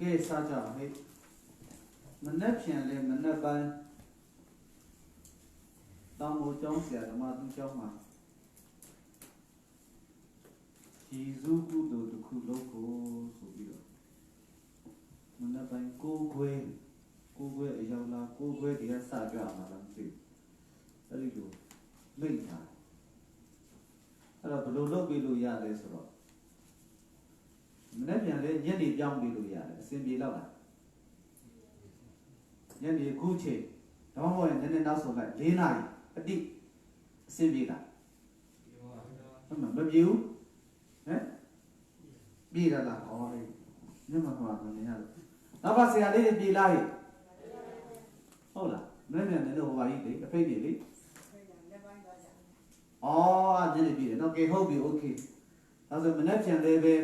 के साजा है मन्नत चैनल मन्नत बाय तामो चांग से आदमा तुम चांग मा जीजू को दो दुखु लोको सुबीरो मन्नत बाय को gue अयावला को gue दिया साजा मालम से अरे जो नहीं था अरे बलोलो बिलो याद है सरो मैंने जाने ये नहीं जाऊँ बिलो याद है सिंह बिला ना ये नहीं कुछ है तमाम वो इन्हें ना सोना लेना ही अति सिंह बिला हम बब्यू हैं बिला ला और ये मत मार नहीं यार तब से आले बिला ही होला मैंने जाने लो वाई दे कहीं नहीं ले आज नहीं बिले ना के हो भी ओके आज मैंने जाने बे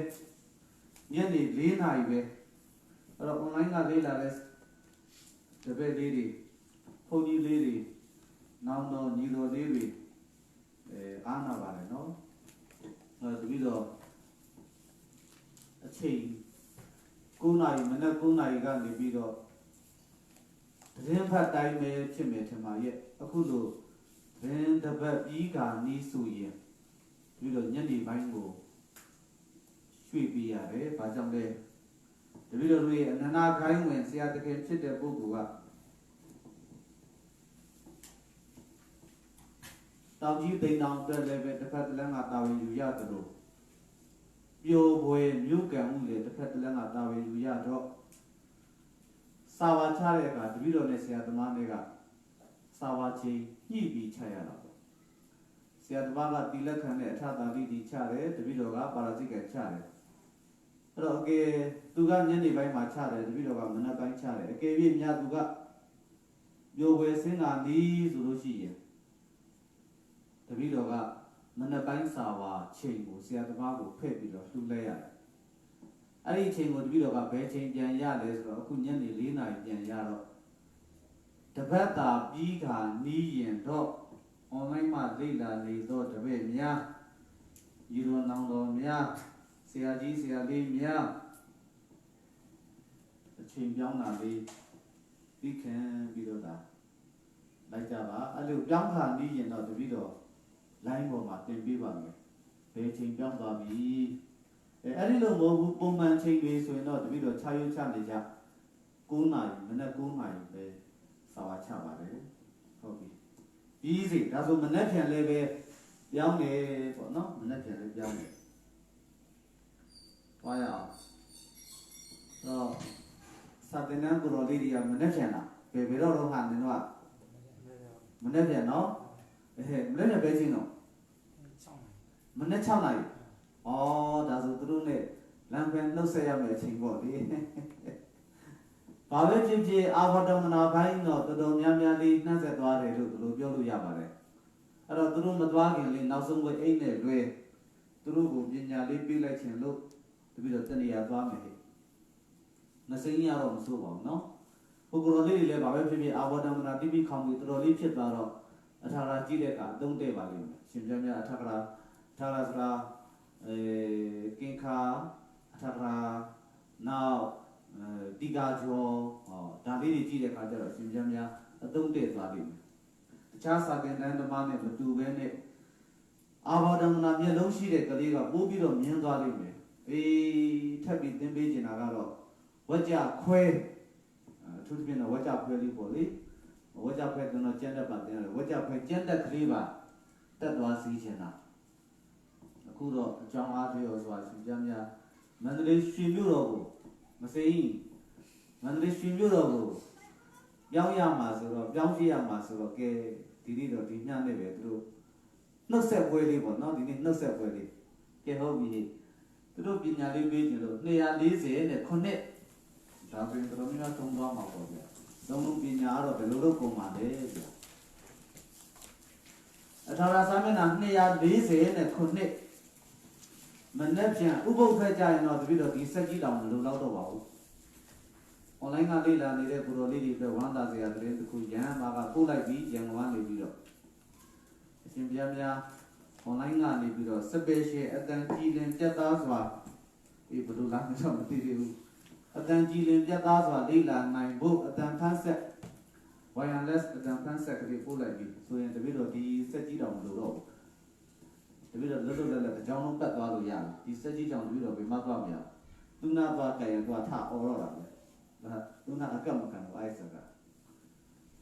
ये नहीं लेना ही बे और ऑनलाइन का ले ला ले जब ले ली फोनी ले ली नाम नो नीरो ले ली आना वाले नो और तभी तो अच्छे कुनाई मैंने कुनाई का ले भी तो दिन भर टाइम में चिमे ये अकुलो दिन भर भी का नहीं सोये तभी तो यंनी बाइंगो शुई भी यारे बाजांगे तभी तो रुई नना गाय में से आते के चित्ते बुगुआ ताऊजी देनांग पर लेवे तफत लंगा तावी युया तरो यो बोए म्यू कैंग ले तफत लंगा तावी युया तो सावा चारे का तभी तो ने से आत्मा ने का सावा चे ही भी छाया ला ဆရာတပါးကတီလက်ခံတဲ့အထာတာလေးဒီချတယ်တပည့်တော်ကပါရာဇိကချတယ်အဲ့တော့အကယ်သူကညနေပိုင်းမှာချတယ်တပည့်တော်ကမနက်ပိုင်းချတယ်အကယ်၍မြတ်သူကမျိုးဝဲစင်းကနီးဆိုလို့ရှိရင်တပည့်တော်ကမနက်ပိုင်းစာဝါချိန်ကိုဆရာတပါးကိုဖဲ့ပြီးတော့လှူလဲရတယ်အဲ့ဒီချိန်ကိုတပည့်တော်ကဘယ်ချိန်ပြန်ရလဲဆိုတော့အခုညနေ4 နာရီပြန်ရတော့တပတ်တာပြီးခါနီးရင်တော့ online မှာလေ့လာနေသောတပည့်များယူရနောင်တော်များဆရာကြီးဆရာလေးများအချိန်ပြောင်းတာလေးပြီးခံပြီးတော့ဒါလိုက်ကြပါအဲ့လိုပြောင်းခါနီးရင်တော့တပည့်တော် line ပေါ်မှာတင်ပေးပါမယ်ဘယ်ချိန်ပြောင်းသွားပြီအဲ့ဒီလိုမဟုတ်ဘူးပုံမှန်ချိန်တွေဆိုရင်တော့တပည့်တော်6 ရုပ်ချနေကြ9 နာရီမနက်9 နာရီပဲစာဝါချပါတယ်ဟုတ်ပြီပြီးစီဒါဆိုမနက်ဖြန်လည်းပဲပြောင်းတယ်ပေါ့နော်မနက်ဖြန်လည်းပြောင်းတယ်ဟောရအောင်တော့စာတင်နန်းကိုတော်လေးတွေကမနက်ဖြန်လားဘယ်တော့ဟာနေတော့မနက်ဖြန်နော်မနက်ဖြန်ပဲချင်းတော့မနက်6 နာရီဩဒါဆိုသူတို့နဲ့လမ်းဖန်နှုတ်ဆက်ရမယ့်အချိန်ပေါ့လေဘာပဲဖြစ်ဖြစ်အာဘောတမနာဘိုင်းတော့တော်တော်များများလေးနှက်ဆက်သွားတယ်လို့ဒီလိုပြောလို့ရပါတယ်အဲ့တော့သူတို့မသွားခင်လေးနောက်ဆုံးဝဲအိတ်နဲ့လွဲသူတို့ကိုပညာလေးပေးလိုက်ခြင်းလို့တပည့်တော်တဏှာသွားမယ်ဟဲ့မစိမ့်ရတော့မဆိုးပါဘူးနော်ပုဂ္ဂိုလ်လေးတွေလည်းဘာပဲဖြစ်ဖြစ်အာဘောတမနာတိပိခေါင်းပြီးတော်တော်လေးဖြစ်သွားတော့အထာရာကြီးတဲ့ကအသုံးတဲ့ပါလိမ့်မယ်ရှင်ပြမြအထာရာဆိုတာကင်ခါအထာရာနောက်တိကာကျော်ဒါလေးတွေကြည့်တဲ့အခါကျတော့ရှင်ပြများအသုံးတည့်သွားလိမ့်မယ်တခြားစာသင်တန်းဓမ္မနဲ့မတူဘဲနဲ့အာဘောဒမနာမျက်လုံးရှိတဲ့ကလေးကပိုးပြီးတော့မြင်သွားလိမ့်မယ်ထပ်ပြီးသင်ပေးချင်တာကတော့ဝကြခွဲအထူးသဖြင့်တော့ဝကြခွဲလေးပေါ့လေဝကြခွဲကတော့ကျန်တဲ့ပါတင်ရတယ်ဝကြခွဲကျန်တဲ့ကလေးပါတက်သွားစီးချင်တာအခုတော့အကြောင်းအားဖြင့်ရောဆိုတာရှင်ပြများမန္တလေးရွှေမြို့တော်ကိုမစိမ့်မန္တလေးရွှေမြို့တော်ကိုပြောင်းရမှာဆိုတော့ပြောင်းပြရမှာဆိုတော့ကဲဒီနေ့တော့ဒီညနေပဲသူတို့နှုတ်ဆက်ပွဲလေးပေါ့နော်ဒီနေ့နှုတ်ဆက်ပွဲလေးကဲဟုတ်ပြီသူတို့ပညာလေးပေးကြလို့240နဲ့9ဒါဆိုရင်တော်များသုံးသွားမှာပေါ့ဗျာသုံးလုံးပညာကတော့ဘယ်လိုလုပ်ကုန်ပါလဲဗျာအထာရစာမျက်နှာ240နဲ့9မနေ့ပြန်ဥပုပ်ဖက်ကြရင်တော့တပည့်တော်ဒီစက်ကြီးတောင်မလုံလောက်တော့ပါဘူး online ကလေ့လာနေတဲ့ကိုတော်လေးတွေအတွက်ဝမ်းသာစရာတဲ့တစ်ခုရန်မာကပို့လိုက်ပြီးရန်ကုန်ကနေပြီးတော့အရှင်ဘုရားများ online ကနေပြီးတော့ special အတန်ကြည်လင်ပြတ်သားစွာဘယ်လိုလားမသိသေးဘူးအတန်ကြည်လင်ပြတ်သားစွာလေ့လာနိုင်ဖို့အတန်ဖန်ဆက် wireless အတန်ဖန်ဆက်ကလေးပို့လိုက်ပြီးဆိုရင်တပည့်တော်ဒီစက်ကြီးတောင်မလို့တော့တပည့်တော်လွတ်လွတ်လပ်လပ်အကြောင်းလုံးပတ်သွားလို့ရတယ်ဒီစက်ကြီးတောင်တပည့်တော်ဘယ်မှသွားမရသူနာသွားကြရင်သွားထအော်တော့တာပဲသူနာအကမကန်ဘူးအဲ့စက်က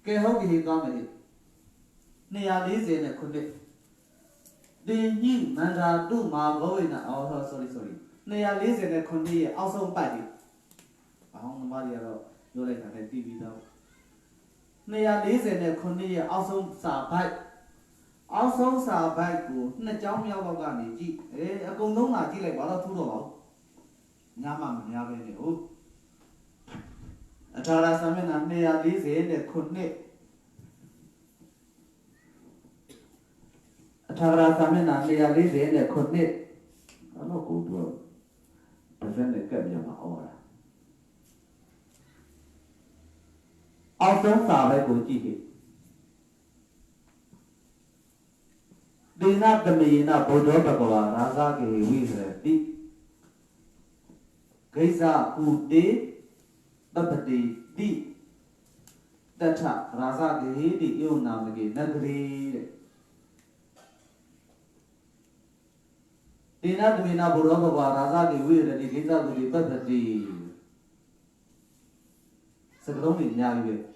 ကဲဟုတ်ပြီသွားမယ်240နဲ့9တင်ညိမန္တာတုမာဘဝိနာsorry 240နဲ့9ရဲ့အောက်ဆုံးပတ်ဒီဘောင်းသမားတွေကတော့ပြောလိုက်တာနဲ့တီးပြီးတော့240နဲ့9ရဲ့အောက်ဆုံးစာဘိုက်အောက်ဆုံးစာဘိုက်ကိုနှစ်ကြောင်းမြောက်လောက်ကနေကြည့်အကုန်လုံးလာကြည့်လိုက်ဘာလို့ထူးတော့ပါဘူးညမှမများပဲနေဟုတ်အထာရစာမျက်နှာ240နဲ့9အထာရစာမျက်နှာ240နဲ့9အဲ့တော့ကိုတော့တစ်စက်နဲ့ကပ်ပြန်မှာအော်တာအောက်ဆုံးစာဘိုက်ကိုကြည့်ခဲ့ဒေနတမေနဘုဒ္ဓဘဂဝါရာဇကေဝိရတိဂိဇကုတေပပတိတိတထရာဇကေတိယောနာမကေနဂရေတဲ့ဒေနတမေနဘုဒ္ဓဘဂဝါရာဇကေဝိရတိဂိဇကုတေပပတိစကလုံးတွေအများကြီးပဲ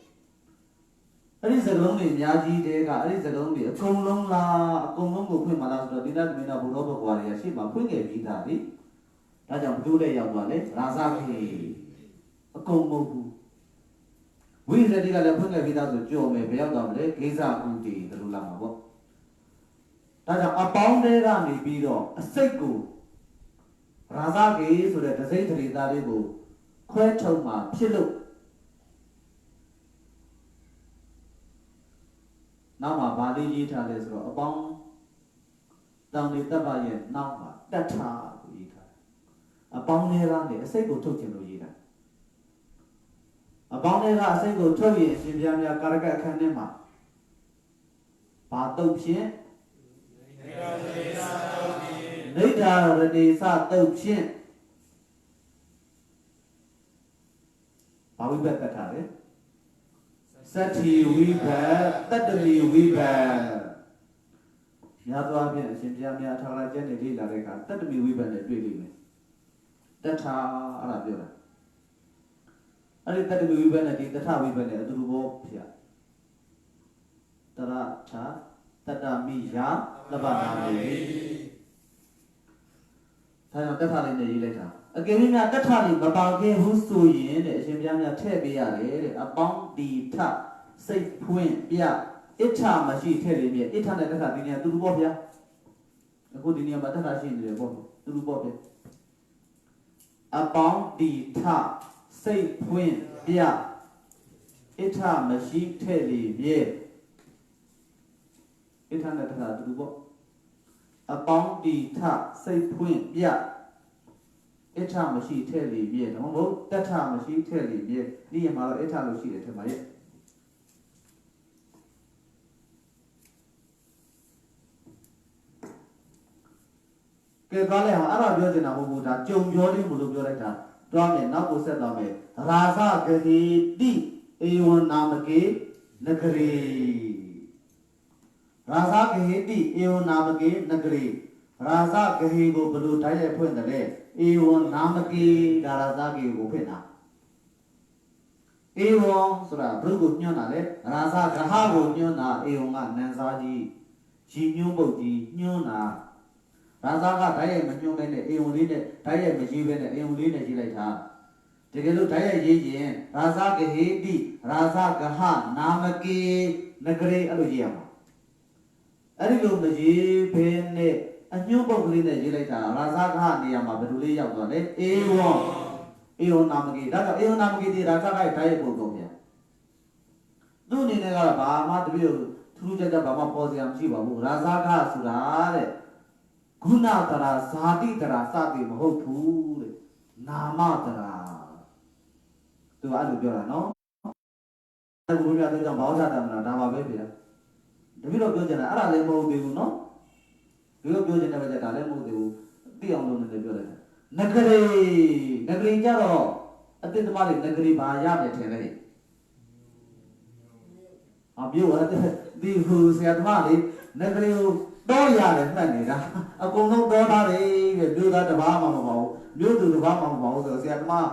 အဲ့ဒီစကလုံးတွေအများကြီးတဲကအဲ့ဒီစကလုံးတွေအကုန်လုံးလားအကုန်လုံးကိုဖွင့်มาလားဆိုတော့ဒီနတ်သမီးနာဘုရောဘကွာတွေကရှေ့မှာဖွင့်ခဲ့ပြီးသားလေဒါကြောင့်ဘုဒ္ဓရဲ့ရောက်သွားလေရာဇခေအကုန်မဟုတ်ဘူးဝိရတိကလည်းဖွင့်ခဲ့ပြီးသားဆိုကြော်မယ်ဘယ်ရောက်သွားမလဲဂိဇကုတိတလူလာမှာပေါ့ ဒါကြောင့်အပေါင်းတွေကနေပြီးတော့အစိတ်ကိုရာဇကေဆိုတဲ့ဒစိမ့်ထေသားလေးကိုခွဲထုတ်မှဖြစ်လို့နောက်မှာဗာလေးရေးထားလဲဆိုတော့အပေါင်းတောင်တွေတပ်ပါရဲ့နောက်မှာတတ်ထားကိုရေးထားတယ်အပေါင်းတွေကနေအစိတ်ကိုထုတ်ခြင်းလို့ရေးတာအပေါင်းတွေကအစိတ်ကိုထုတ်ရင်အရှင်ဘုရားများကာရကအခန်းထဲမှာဘာတုတ်ဖြင့်နိဒာရဏေစတုတ်ဖြင့်ဘာဝိဘတ်တတ်ထားလဲစတ္တိဝိဘတ်တတ္တမီဝိဘတ်များသောအားဖြင့်အရှင်ဘုရားများထာဝရကျမ်းတွေလေ့လာတဲ့အခါတတ္တမီဝိဘတ်နဲ့တွေ့လိမ့်မယ်တထာအဲ့ဒါပြောတာအဲ့ဒီတတ္တမီဝိဘတ်နဲ့ဒီတထဝိဘတ်နဲ့အတူတူဘောဖြစ်တရထာတတမိယာလဘနာမေဒါကြောင့်တထလေးနဲ့ရေးလိုက်တာအကယ်၍များတထလေးမပါခင်ဘူးဆိုရင်တဲ့အရှင်ဘုရားများထည့်ပေးရတယ်တဲ့အပေါင်းဒီထစိတ်ဖွင့်ပြအဋ္ဌမရှိထည့်လေမြေအဋ္ဌနဲ့တထဒီနေရာတူတူပေါ့ဗျာအခုဒီနေရာမှာတထရှိနေတယ်ပေါ့တူတူပေါ့ဗျာအပေါင်းဒီထစိတ်ဖွင့်ပြအဋ္ဌမရှိထည့်လေမြေအဋ္ဌနဲ့တထတူတူပေါ့အပေါင်းဒီထစိတ်ဖွင့်ပြအဋ္ဌမရှိထည့်လေမြေဒါမှမဟုတ်တထမရှိထည့်လေမြေဒီရမှာတော့အဋ္ဌလို့ရှိတယ်ထင်ပါရဲ့ကဲသွားလိုက်ဟာအဲ့ဒါပြောချင်တာမဟုတ်ဘူးဒါကြုံပြောလေးမလို့ပြောလိုက်တာတွားမယ်နောက်ကိုဆက်သွားမယ်ရာဇဂတိတိဧဝံနာမကေနဂရေရာဇဂဟိတိဧဝံနာမကေနဂရေရာဇဂဟိကိုဘယ်လိုတိုက်ရိုက်ဖွင့်တယ်လဲဧဝံနာမကေဒါရာဇဂဟိကိုဖွင့်တာဧဝံဆိုတာဘုရုကိုညွှန်းတာလေရာဇဂဟကိုညွှန်းတာဧဝံကနန်းစားကြီးရည်ညွှန်းပုတ်ကြီးညွှန်းတာရာဇကဓာတ်ရိုက်မညွှန်းပဲနဲ့ဧဝံလေးနဲ့ဓာတ်ရိုက်မရေးပဲနဲ့ဧဝံလေးနဲ့ရေးလိုက်တာတကယ်လို့ဓာတ်ရိုက်ရေးရင်ရာဇဂဟိတိရာဇဂဟနာမကေနဂရေအဲ့လိုရေးရမှာအဲ့ဒီလိုမရေးဘဲနဲ့အညွှန်းပုတ်ကလေးနဲ့ရေးလိုက်တာရာဇဂဟနေရာမှာဘယ်လိုလေးရောက်သွားလဲဧဝံနာမကေဒါကြောင့်ဧဝံနာမကေဒီရာဇဂဟဓာတ်ရိုက်ပုတ်တော့ဗျာသူ့အနေနဲ့ကတော့ဘာမှတပြည့်ထူးထူးခြားခြားဘာမှပေါ်စရာမရှိပါဘူးရာဇဂဟဆိုတာတဲ့ဂုဏတရာဇာတိတရာစသည်မဟုတ်ဘူးတဲ့နာမတရာသူကအဲ့လိုပြောတာနော်အဲ့ဘုရားတို့ကြောင့်ဘာဝတာမလားဒါပါပဲဗျာတပည့်တော်ပြောချင်တာအဲ့ဒါလည်းမဟုတ်သေးဘူးနော်ဒီလိုပြောချင်တဲ့ဘက်ကဒါလည်းမဟုတ်သေးဘူးသိအောင်လုပ်နေတယ်ပြောလိုက်တာနဂရေကြတော့အတိတ်သမားတွေနဂရေဘာရမယ်ထင်လဲအပြောဒီဟူဆရာသမားတွေနဂရေကိုတော့ရတယ်မှတ်နေတာအကုန်လုံးတော့ထားတယ်တဲ့မြို့သားတစ်ပါးမှမပေါ့မြို့သူတစ်ပါးမှမပေါ့ဆိုတော့ဆရာသမား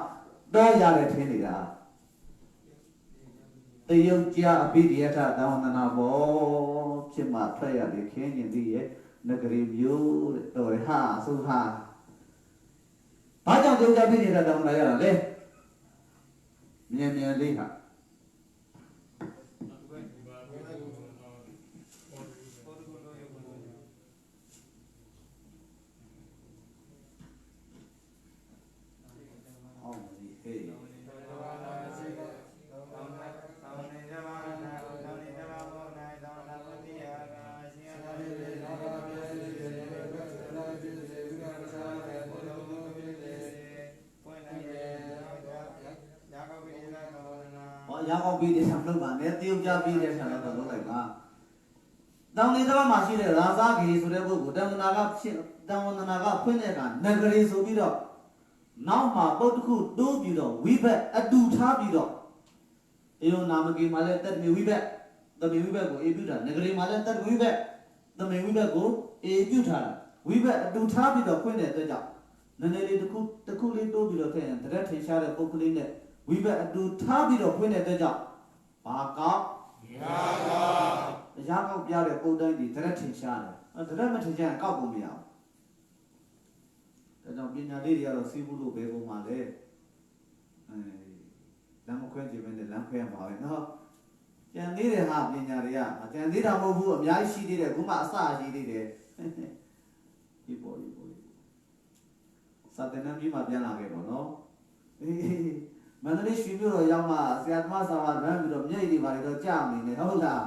တော့ရတယ်ထင်နေတာတယုတ်ကြအပိရိယထသံဝန္ဒနာဘောဖြစ်မှထွက်ရတယ်ခင်းကျင်သေးရဲ့နဂရီမျိုးတဲ့တော်ရဟာသုဟာဘာကြောင့်တယုတ်ကြအပိရိယထသံဝန္ဒနာရတာလဲမြင်လေးဟာရာကောပြီးတဲ့ဆံလုပ်ပါနဲ့တယုတ်ကြပြီးတဲ့ဆံတော့လုပ်လိုက်ပါတောင်နေတစ်ပတ်မှာရှိတဲ့ရာဇဂေဆိုတဲ့ပုဂ္ဂိုလ်တန်ဝန္ဒနာကဖွင့်တဲ့အခါနဂရေဆိုပြီးတော့နောက်မှာပုတ်တစ်ခုတိုးပြီးတော့ဝိဘတ်အတူထားပြီးတော့ဧဝံနာမကေမှာလည်းတတ္တမေဝိဘတ်တမေဝိဘတ်ကိုအေပြုတာနဂရေမှာလည်းတတ္တဝိဘတ်တမေဝိဘတ်ကိုအေပြုထားတာဝိဘတ်အတူထားပြီးတော့ဖွင့်တဲ့အတွက်ကြောင့်နည်းနည်းလေးတစ်ခုလေးတိုးပြီးတော့ထည့်ရင်တရက်ထင်ရှားတဲ့ပုဂ္ဂိုလ်လေးနဲ့ဝိဘတ်အတူထားပြီးတော့ဖွင့်တဲ့အတွက်ကြောင့်ဘာကောက်ရာကောက်ပြတဲ့ပုံတိုင်းဒီတရက်ထင်ရှားတယ်တရက်မထင်ရှားရင်ကောက်ပုံမရဘူးဒါကြောင့်ပညာလေးတွေကတော့စီးမှုလို့ပဲပုံမှန်လေလမ်းမခွဲကြည့်မယ်နဲ့လမ်းခွဲမှာပဲနော်ကြံသေးတယ်ဟာပညာတွေကကြံသေးတာမဟုတ်ဘူးအများကြီးရှိသေးတယ်ခုမှအစရှိသေးတယ် ဒီပေါ်စာတင်နေပြီမှပြန်လာခဲ့တော့နော်မန္တလေးရွှေမြို့တော်ရောက်မှဆရာသမားစာဝါရမ်းပြီးတော့မြိတ်တွေပါတော့ကြာနေတယ်ဟုတ်လား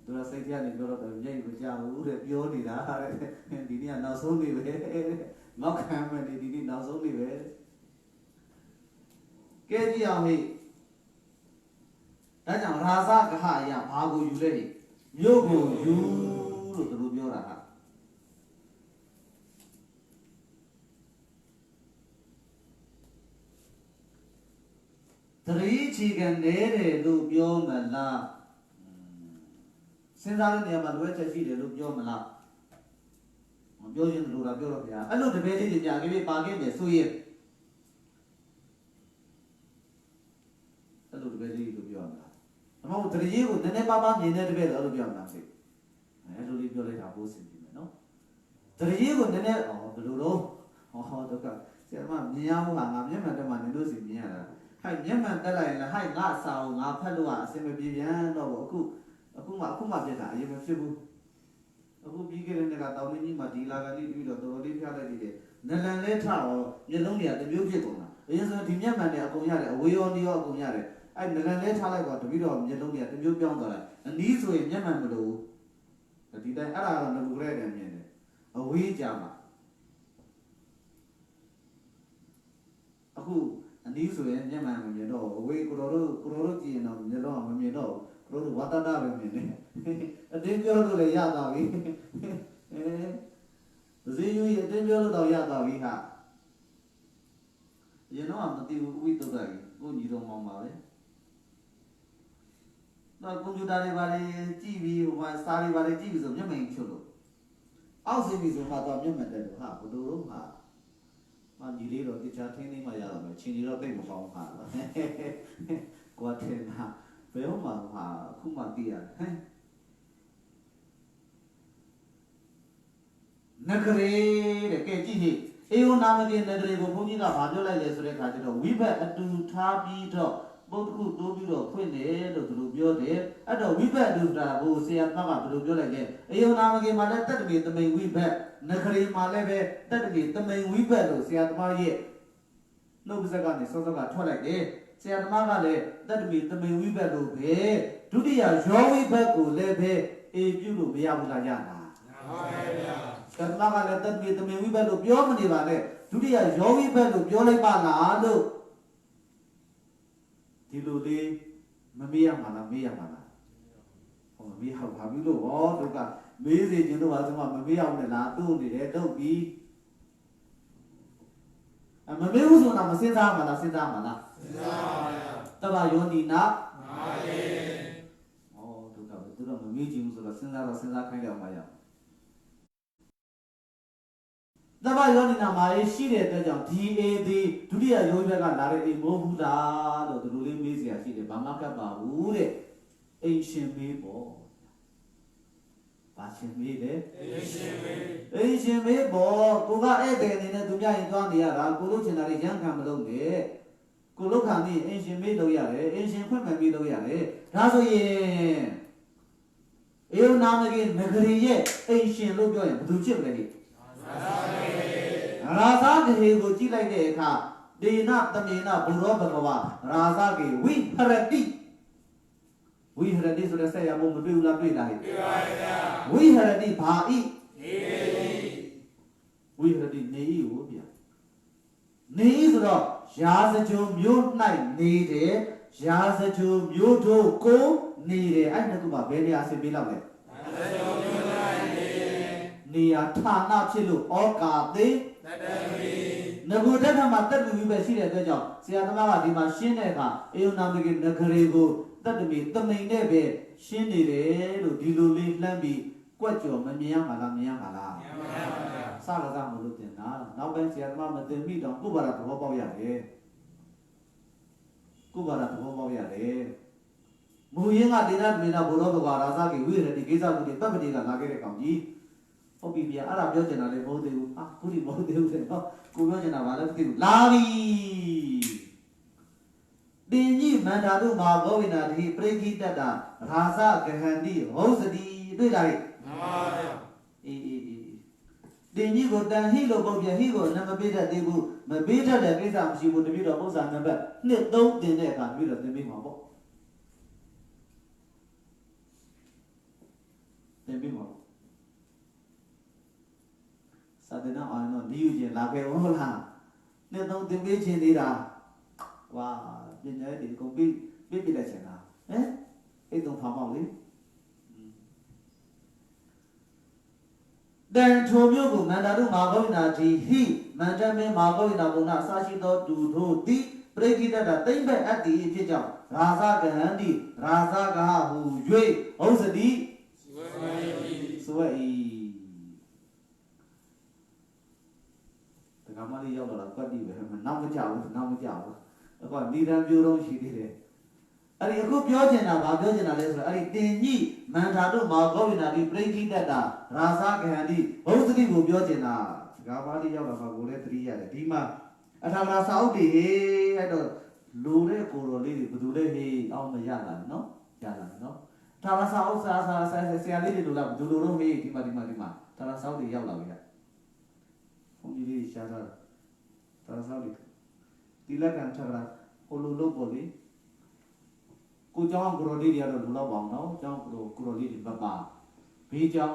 သူကစိတ်ထဲကနေပြောတော့မြိတ်ကိုကြာဘူးတဲ့ပြောနေတာတဲ့ဒီနေ့ကနောက်ဆုံးနေပဲနောက်ခံမယ်ဒီနေ့နောက်ဆုံးနေပဲကဲကြည့်အောင်ဟိဒါကြောင့်ရာဇကဟအရာဘာကိုယူလဲဟိမြို့ကိုယူလို့သူတို့ပြောတာဟာတရီချီကနေတယ်လို့ပြောမလားစဉ်းစားတဲ့နေရာမှာလွဲချက်ရှိတယ်လို့ပြောမလားမပြောရင်လို့လားပြောတော့ဗျာအဲ့လိုတပည့်လေးတွေကြာခဲ့ပြီပါခဲ့မယ်ဆိုရင်အဲ့လိုတပည့်လေးလို့ပြောမှာအမေတရီကိုနည်းနည်းပါးပါးမြင်တဲ့တပည့်လို့အဲ့လိုပြောမှာစိအဲ့လိုလေးပြောလိုက်တာပို့စင်ပြီမယ်နော်တရီကိုနည်းနည်းဘယ်လိုတော့တော့ကဆရာမမြင်ရဖို့ဟာငါမျက်မှန်တက်မှနင်တို့စီမြင်ရတာဟဲ့မျက်မှန်တက်လိုက်ရင်လည်းဟဲ့ငါအစာကိုငါဖတ်လို့ကအစင်မပြေပြန်တော့အခုမှပြတာအရင်မဖြစ်ဘူးအခုပြီးခဲ့တဲ့နေ့ကတောင်းနေကြီးမှာဒီလာကနေပြီးတော့တော်တော်လေးဖျားလိုက်သေးတယ်နလန်လဲထတော့မျက်လုံးတွေကတမျိုးဖြစ်ကုန်တာအရင်ဆိုဒီမျက်မှန်တွေအကုန်ရတယ်အဝေးရောနေရောအကုန်ရတယ်အဲ့နလန်လဲထားလိုက်တော့တပြီးတော့မျက်လုံးတွေကတမျိုးပြောင်းသွားတယ်အနီးဆိုရင်မျက်မှန်မလို့ဒီတိုင်းအဲ့ဒါတော့ငကူရဲတယ်မြင်တယ်အဝေးကြမှာအခုအနီးဆိုရင်မျက်မှန်မမြင်တော့အဝေးကိုတော်တို့ကြည့်ရင်တော့မျက်လုံးကမမြင်တော့တို့ဝတ္တတာပဲမြင်တယ်အတင်းပြောလို့လည်းရသွားပြီဇေယျအတင်းပြောလို့တော့ရသွားပြီဟာရင်တော့မသိဘူးဝိသုဒ္ဓကြီးကိုညီတော်မောင်ပါပဲတော့ကွန်ပျူတာတွေပါလေကြည့်ပြီးဟိုမှာစာတွေပါလေကြည့်ပြီးဆိုမျက်မှန်ဖြုတ်လို့အောက်ဆင်းပြီးဆိုမှတော့မျက်မှန်တက်လို့ဟာဘယ်လိုတော့ဟာညီလေးတော့တခြားထင်းနေမှရတော့မယ်ချင်းကြီးတော့သိမကောင်းပါဘူးကိုယ်ထင်တာဘယ်မှာဟာခုမှသိရတယ်ဟမ်နဂရေတဲ့ကဲကြည့်ဟိအေယုနာမကေနဂရေကိုဘုန်းကြီးကဗာပြောလိုက်လေဆိုတဲ့အခါကျတော့ဝိဘတ်အတူထားပြီးတော့ပုဒ်ခုတိုးပြီးတော့ဖွင့်တယ်လို့သူတို့ပြောတယ်အဲ့တော့ဝိဘတ်အတူတာကိုဆရာသမားကဘယ်လိုပြောလိုက်လဲအေယုနာမကေမှာလည်းတတ္တမေတမိန်ဝိဘတ်နဂရေမှာလည်းပဲတတ္တမေတမိန်ဝိဘတ်လို့ဆရာသမားရဲ့နှုတ်ပါးကနေစောစောကထွက်လိုက်တယ်ဆရာသမားကလည်းတတ္တမေတမိန်ဝိဘတ်လို့ပဲဒုတိယယောဝိဘတ်ကိုလည်းပဲအေပြုလို့မရဘူးလားရတာမှန်ပါဗျာဆရာသမားကလည်းတတ္တမေတမိန်ဝိဘတ်လို့ပြောမနေပါနဲ့ဒုတိယယောဝိဘတ်လို့ပြောလိုက်ပါလားလို့ဒီလိုလေးမမေ့ရမှာလားမေ့ရမှာလားဟောမမေ့ဟောပါပြီလို့ဟောတို့ကမေးစေခြင်းတို့ပါဆိုမှမမေ့အောင်နဲ့လားတူနေတယ်တုတ်ပြီးမမေ့ဘူးဆိုတာမစဉ်းစားမှာလားစဉ်းစားမှာလားစဉ်းစားပါဗျာတဗ္ဗယောနိနာမာယေဟောတို့ကသူတို့မမေ့ခြင်းဘူးဆိုတော့စဉ်းစားခိုင်းတယ်အောင်ပါရတဗ္ဗယောနိနာမာယေရှိတဲ့အတွက်ကြောင့်ဒီအေဒီဒုတိယယောဘက်ကလာတဲ့အိမ်မိုးဘူးလားလို့သူတို့လေးမေးစရာရှိတယ်ဘာမှကပ်ပါဘူးတဲ့အိမ်ရှင်မေးပေါ့ဘာရှင်မေးလဲအိမ်ရှင်မေးပေါ့ကိုကဧည့်သည်အနေနဲ့သူများရင်သွားနေရတာကိုလို့ချင်တာတွေရမ်းခံမလုပ်နဲ့ကိုလို့ခံပြီးအိမ်ရှင်မေးလို့ရတယ်အိမ်ရှင်ဖွင့်မှပြီးလို့ရတယ်ဒါဆိုရင်အေယုနာမကေနဂရီရဲ့အိမ်ရှင်လို့ပြောရင်ဘယ်သူဖြစ်မလဲဒီရာဇဂေကိုကြည့်လိုက်တဲ့အခါဒေနတမေနဘုရောဘဂဝါရာဇဂေဝိဟရတိဝိဟရတိဆိုတဲ့ဆက်ရမို့မတွေ့ဘူးလားတွေ့တာဟဲ့တွေ့ပါရဲ့ဗျာဝိဟရတိဘာဤနေဝိဟရတိနေဤဟောဗျာနေဤဆိုတော့ရာဇဂျုံမျိုး၌နေတယ်ရာဇဂျုံမျိုးတို့ကိုနေတယ်အဲ့နှစ်ခုမှာဘယ်နေရာဆင်ပေးလောက်လဲရာဇဂျုံမျိုး၌နေနေရာဌာနဖြစ်လို့ဩကာသေတတ္တဝီငကုတ္တမှာတတ္တဝီပဲရှိတဲ့အတွက်ကြောင့်ဆရာသမားကဒီမှာရှင်းတဲ့အခါအေယုနာမကေနဂရေကိုတတ္တမီတမိန်နဲ့ပဲရှင်းနေတယ်လို့ဒီလိုလေးလှမ်းပြီးကွက်ကြော်မမြင်ရမှာလားမြင်ရမှာလားမြင်ပါဗျာစကားကမလို့တင်တာနောက်ပိုင်းဆရာသမားမတင်မိတော့ကိုယ်ဘာသာသဘောပေါက်ရတယ်ကိုယ်ဘာသာသဘောပေါက်ရတယ်မူရင်းကဒေနမေနဘုရောဘဂဝါရာဇဂေဝိရတိကိစ္စကုတိပပ္ပတိကလာခဲ့တဲ့ကောင်ကြီးဟုတ်ပြီဗျာအဲ့ဒါပြောချင်တာလည်းမဟုတ်သေးဘူးဟာခုဒီမဟုတ်သေးဘူးတဲ့နော်ကိုပြောချင်တာဘာလဲမသိဘူးလာပြီတင်ကြီးမန္တာတို့မဟာဂောဝိနာတိပရိခိတ္တရာဇဂဟန္တိဟောစတိတွေ့လားမှန်ပါဗျာ Then you go down he look he go never be that they go but better than this I'm she would be the most and number no don't then they can be the big mobile then big mobile Saturday I know you like a woman no don't the beach in the wow then they go be the channel eh it don't come out Then Tomio Mandadu Magona he Mandame Magona Bona Sashido do the break it at the thing at the Ijam Raza Gandhi Raza Gahu Jue Osadi Sway The Kamali Yola got even Namajaw about Nidam Bureau she did it. Ari aku biojana biojana lesra ari tenji mandadu magawina di breaking data rasa gandhi hosdi ko biojana gabali yawa ma ko le 3 ရတယ်ဒီမှာအထာဂါစာအုပ်တွေအဲ့တော့လူတဲ့ကိုတော်လေးတွေဘယ်သူလဲဟေးအောင်းမရလာနော်ရလာနော်အထာဂါစာအုပ်စာဆရာလေးတွေလိုလားဘယ်သူလိုတော့ဟေးဒီမှာထာဂါစာအုပ်တွေရောက်လာပြီကဘုန်းကြီးလေးရှာတာထာဂါစာအုပ်တွေတိလကံထာဂါဟိုလိုလို့ပေါ့လေကိုเจ้าကိုရိုလေးတွေကတော့လူလောက်ပါအောင်နော်เจ้าကိုရိုလေးတွေမပါဘေးเจ้า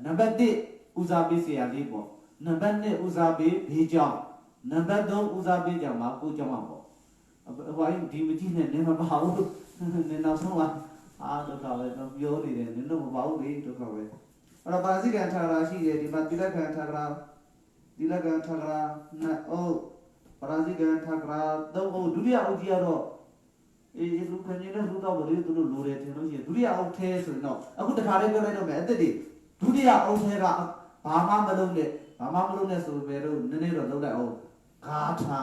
နံပါတ်1ဦးစားပေးဆရာလေးပေါ့နံပါတ်2ဦးစားပေးဘေးเจ้าနံပါတ်3ဦးစားပေးเจ้าမှာကိုเจ้าမှာပေါ့ဟိုဒီမကြည့်နဲ့နင်းမပါဘူးနင်းနောက်ဆုံးကဒုက္ခပဲတော့ပြောနေတယ်နင်းတော့မပါဘူးလေဒုက္ခပဲအဲ့တော့ပါဠိကံထာဂရာရှိတယ်ဒီမှာတိလကံထာဂရာနှစ်အုပ်ပါဠိကံထာဂရာသုံးအုပ်ဒုတိယအုပ်ကြီးကတော့လူခဏလေးလူတော့ဘယ်လိုသူတို့လိုတယ်ထင်လို့ရှိရင်ဒုတိယအုပ်ထဲဆိုရင်တော့အခုတခါလေးပြောလိုက်တော့မယ်အသက်တွေဒုတိယအုပ်ထဲကဘာမှမလုပ်နဲ့ဆိုပဲတော့နည်းနည်းတော့လုပ်လိုက်အောင်ဂါထာ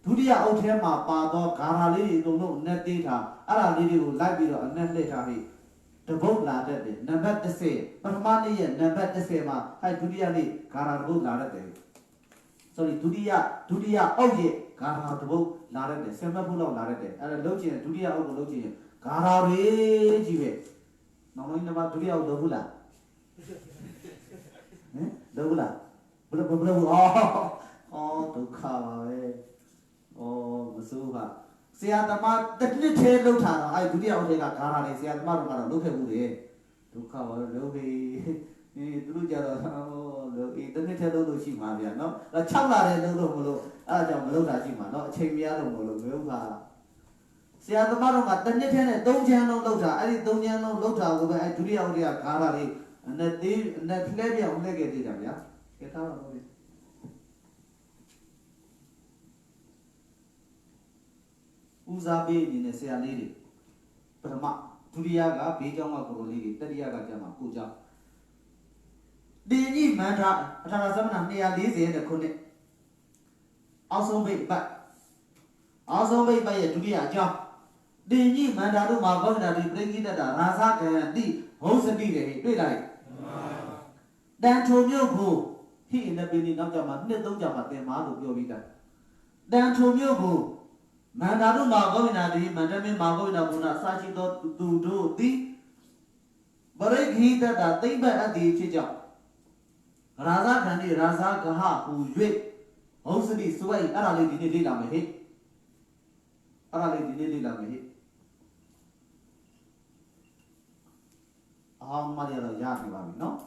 ဒုတိယအုပ်ထဲမှာပါတော့ဂါထာလေးတွေအကုန်လုံးအနက်သေးတာအဲ့ဒါလေးတွေကိုလိုက်ပြီးတော့အနက်လှည့်ထားပြီးတပုတ်လာတတ်တယ်နံပါတ်10ပထမနေ့ရဲ့နံပါတ်10မှာအဲ့ဒုတိယနေ့ဂါထာတပုတ်လာတတ်တယ်sorry ဒုတိယအုပ်ရဲ့ဂါထာတပုတ်လာရတယ်ဆယ်မှတ်ဖို့လောက်လာရတယ်အဲ့ဒါလုံးချင်ဒုတိယအုပ်ကိုလုံးချင်ဂါထာတွေကြီးပဲနောက်ပိုင်းတော့ဒုတိယအုပ်လုံးဘူးလားဟမ်လုံးဘူးလားဘယ်အော်ဒုက္ခပါပဲမစိုးပါဆရာသမားတစ်နှစ်ထဲလှုပ်ထားတော့အဲ့ဒုတိယအုပ်တွေကဂါထာတွေဆရာသမားတို့ကတော့လှုပ်ခဲ့ဘူးလေဒုက္ခပါပဲလုံးပြီသူတို့ကြတော့တစ်နှစ်ထဲလှုပ်လို့ရှိမှာဗျာနော်6လထဲလှုပ်လို့မလို့အဲ့ဒါကြောင့်မလုပ်တာရှိမှာเนาะအချိန်မရလို့မလို့မျိုးပါဆရာသမားတို့ကတစ်နှစ်ထဲနဲ့3ချမ်းလုံးလုပ်တာအဲ့ဒီ3ချမ်းလုံးလုပ်တာကိုပဲအဲ့ဒုတိယဥဒိယဂါရလေးအနက်လှဲပြောင်းလှဲခဲ့သေးတာဗျာကဲထားပါဦးဦးစားပေးအနေနဲ့ဆရာလေးတွေပထမဒုတိယကဘေးကျောင်းကကိုရိုလေးတွေတတိယကကျမှကိုကျောင်းဒီကြီးမန္တအထာရသမဏ240ခုနှစ်အောက်ဆုံးဘိတ်ရဲ့ဒုတိယအကြောင်းတင်ကြီးမန္တာတို့မှာဘောဓနာတိပြိဋိတ္တရာဇကံတိဘုံစတိတွေတွေ့လိုက်တန်ထုံမြို့ကိုဟိနပိနိနောက်ကြမှာနှစ်သုံးကြမှာတင်မာလို့ပြောပြီးတာတန်ထုံမြို့ကိုမန္တာတို့မှာဘောဓနာတိမန္တမင်းမှာဘောဓနာဘုနာအစရှိသောသူတို့သည်ပရိခိတ္တသိမ့်ပတ်အပ်သည်ဖြစ်ကြောင်းရာဇကံတိရာဇကဟဟူ၍ဘုံစတိစွဲအဲ့ဒါလေးဒီနေ့လေ့လာမယ်ဟဲ့အားလေးဒီနေ့လေ့လာမယ်ဟဲ့အောင်မရတော့ရပြီပါပြီနော်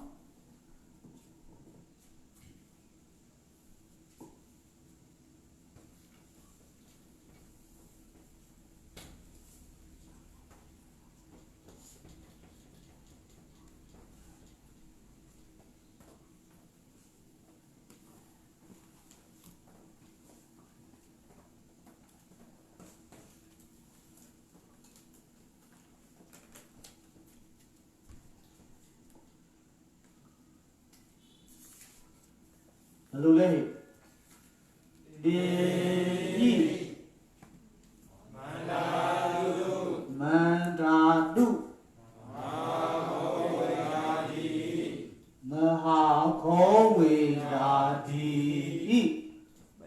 ဘယ်လိုလဲဒီမန္တာတုမဟာခောဝေရာတိပ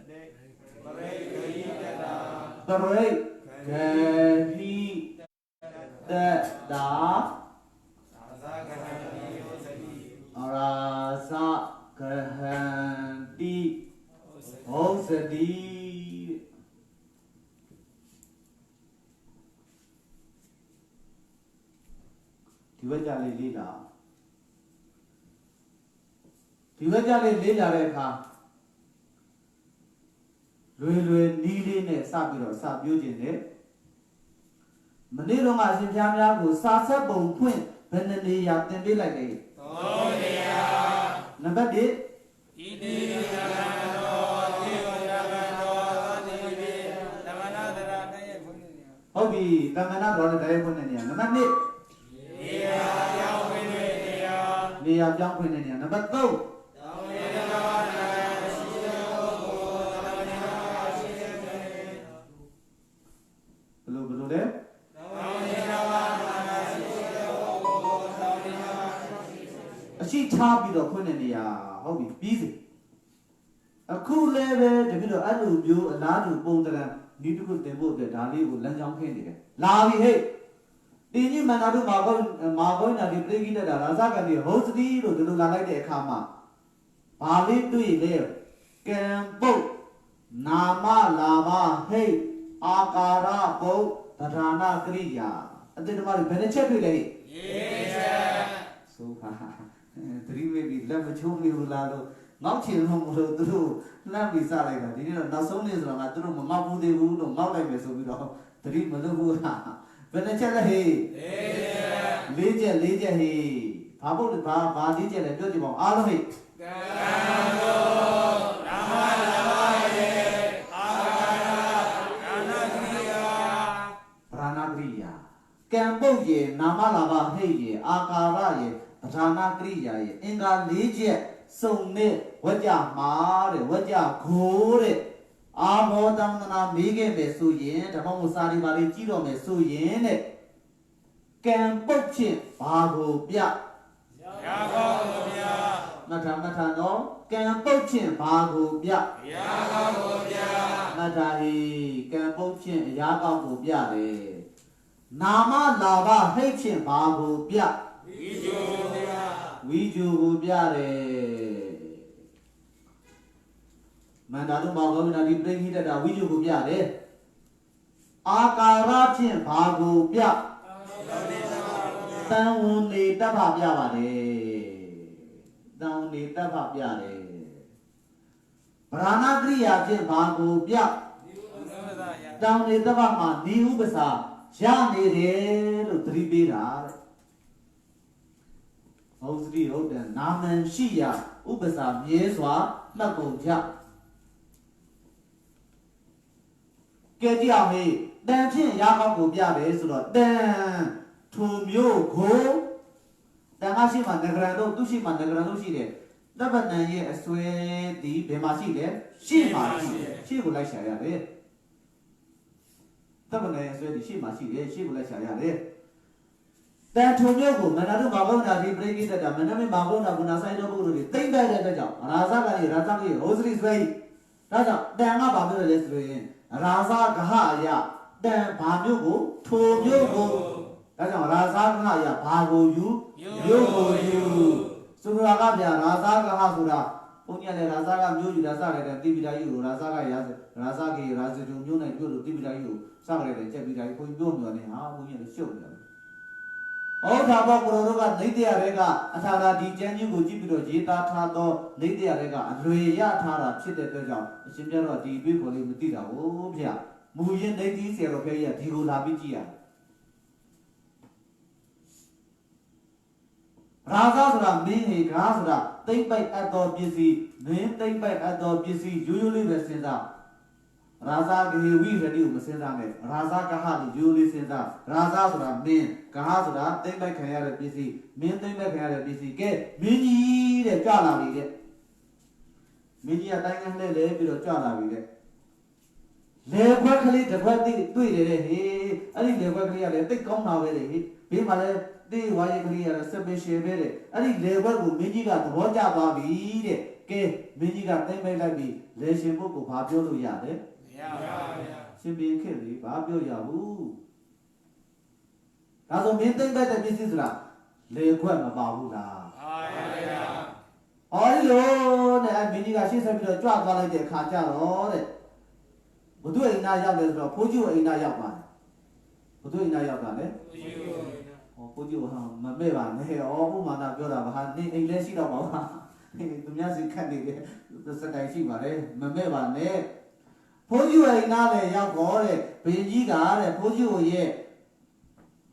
ရိဂရိတတာရာ Sadi Diwajali Lila Diwajali Lila Reka Lue Nili ne Sabiro Sabujin Manilonga Simjamia who Sasa Bone Queen Benani Yatin be like it. Oh, yeah. Number eight. Hobby, Tamana got a telephone. Number eight. We are jumping in here. Number two. Below there. She tapped the Punia, hobby, busy. A cool level, the middle I will do a large boulder, need to put the boat that Ali will lunch on candy. Lavi, hey! Did you manado Margon and the breaking the Razaka, the host deed or the Lula de Kama? Pali to it there. Can boat Nama Lava, hey, Akara, boat, Tatana Kriya. And then about Benechetti. So, three maybe left a chummy Lado, not till home to love me Salada. Not so is on a room, Mabu de Wood or Mount so three Malu. Benechetti, hey, Legia, hey, Pabo the Bar, Legia, and Beautiful, all of it. Pranagriya. Cambodia, Namalava, hey, Akara. Rana Kriya, Inga Legia, Sone, Waja Mare, Waja Kore, Amo Damana Mige Mesuyen, Tamusari Mari Chiro Mesuyen, Campochin, Bago Pia, Matamatano, Campochin, Bago Pia, Matahi, Campochin, Yago Pia, Nama Lava, Hachin, Bago Pia. We do Biare Mandadu Mago and I bring it at a video Biare Akarachin Pago Bia Down the Tapabiare Down the Tapabiare Pranagriya Pago Bia Down the Tapama New Basa Shani Tribira Hosri Oden, Naman Shia, Ubasa, Yeswa, Nakoja. Ketia me, then Chin Yako Biabe, then to Mio Go, then Ashima Negrano, Dushima Negrano Shide, never 9 years, swear the Bemaside, she would like Shayare. Never 9 years, she would like Shayare. That Tomiogo, Manadu Magona, he break it at a Manami Magona, Bunasai Noburi, think that the job, Razaki, Razaki, Rosary way. Raja, then about the restaurant, Raza Gahaya, then Pamugo, Tomiogo, that's all Raza Gahaya, Pago you, Suragabia, Raza Gahasura, Punya Razaga, Muji, Razaga, and Tibida you, Razaga, Razaki, Razu, Yuna, Tibida you, Sagre, Jebida, who you know, how we show them. All Tabaka, Lydia Rega, Atara, Dijanu, Jibiro, Jita, Tado, Lydia Rega, and Luia Tara, Chiteta, Simjaro, the people in Tita, oh, yeah, Mujan ladies, Europea, Tigo Labigia. Razazra, Mini, Gazra, take by Ador busy, name take by Ador busy, usually Vesenda. Raza we reduce Mesendame, Raza Kahali, Julie Senda, Razazra, Min, Kahazra, take by Kayara busy, Min take by Kayara busy, get Mini the Jala with it. Mini a diamond lay with Jala with it. Lay quickly the party do it, I think they were clear, they come now with it. Be my day, why clear a submission with it. I think they were with Miniga to watch out of it. Get Miniga, they may like me, Les Shimbo, Pablo Yade. Simply Kelly, Babio Yahoo. As a maintain by the business, lay quite about. Oh, နဲ့အဲမင်းကြီးကရှေ့ဆက်ပြီးတော့ကြွသွားလိုက်တဲ့အခါကျတော့တဲ့ဘုသူအိမ်သားရောက်တယ်ဆိုတော့ဖိုးကျူအိမ်သားရောက်ပါတယ်ဘုသူအိမ်သားရောက်တာလေဖိုးကျူဟာမမဲ့ပါနဲ့ဩဥမာနာပြောတာပါဟာနေအိမ်လဲရှိတော့ပါပါသူများစီခတ်နေတယ်စတိုင်ရှိပါတယ်မမဲ့ပါနဲ့ဖိုးကျူအိမ်သားလည်းရောက်တော့တဲ့ဘင်းကြီးကတဲ့ဖိုးကျူရဲ့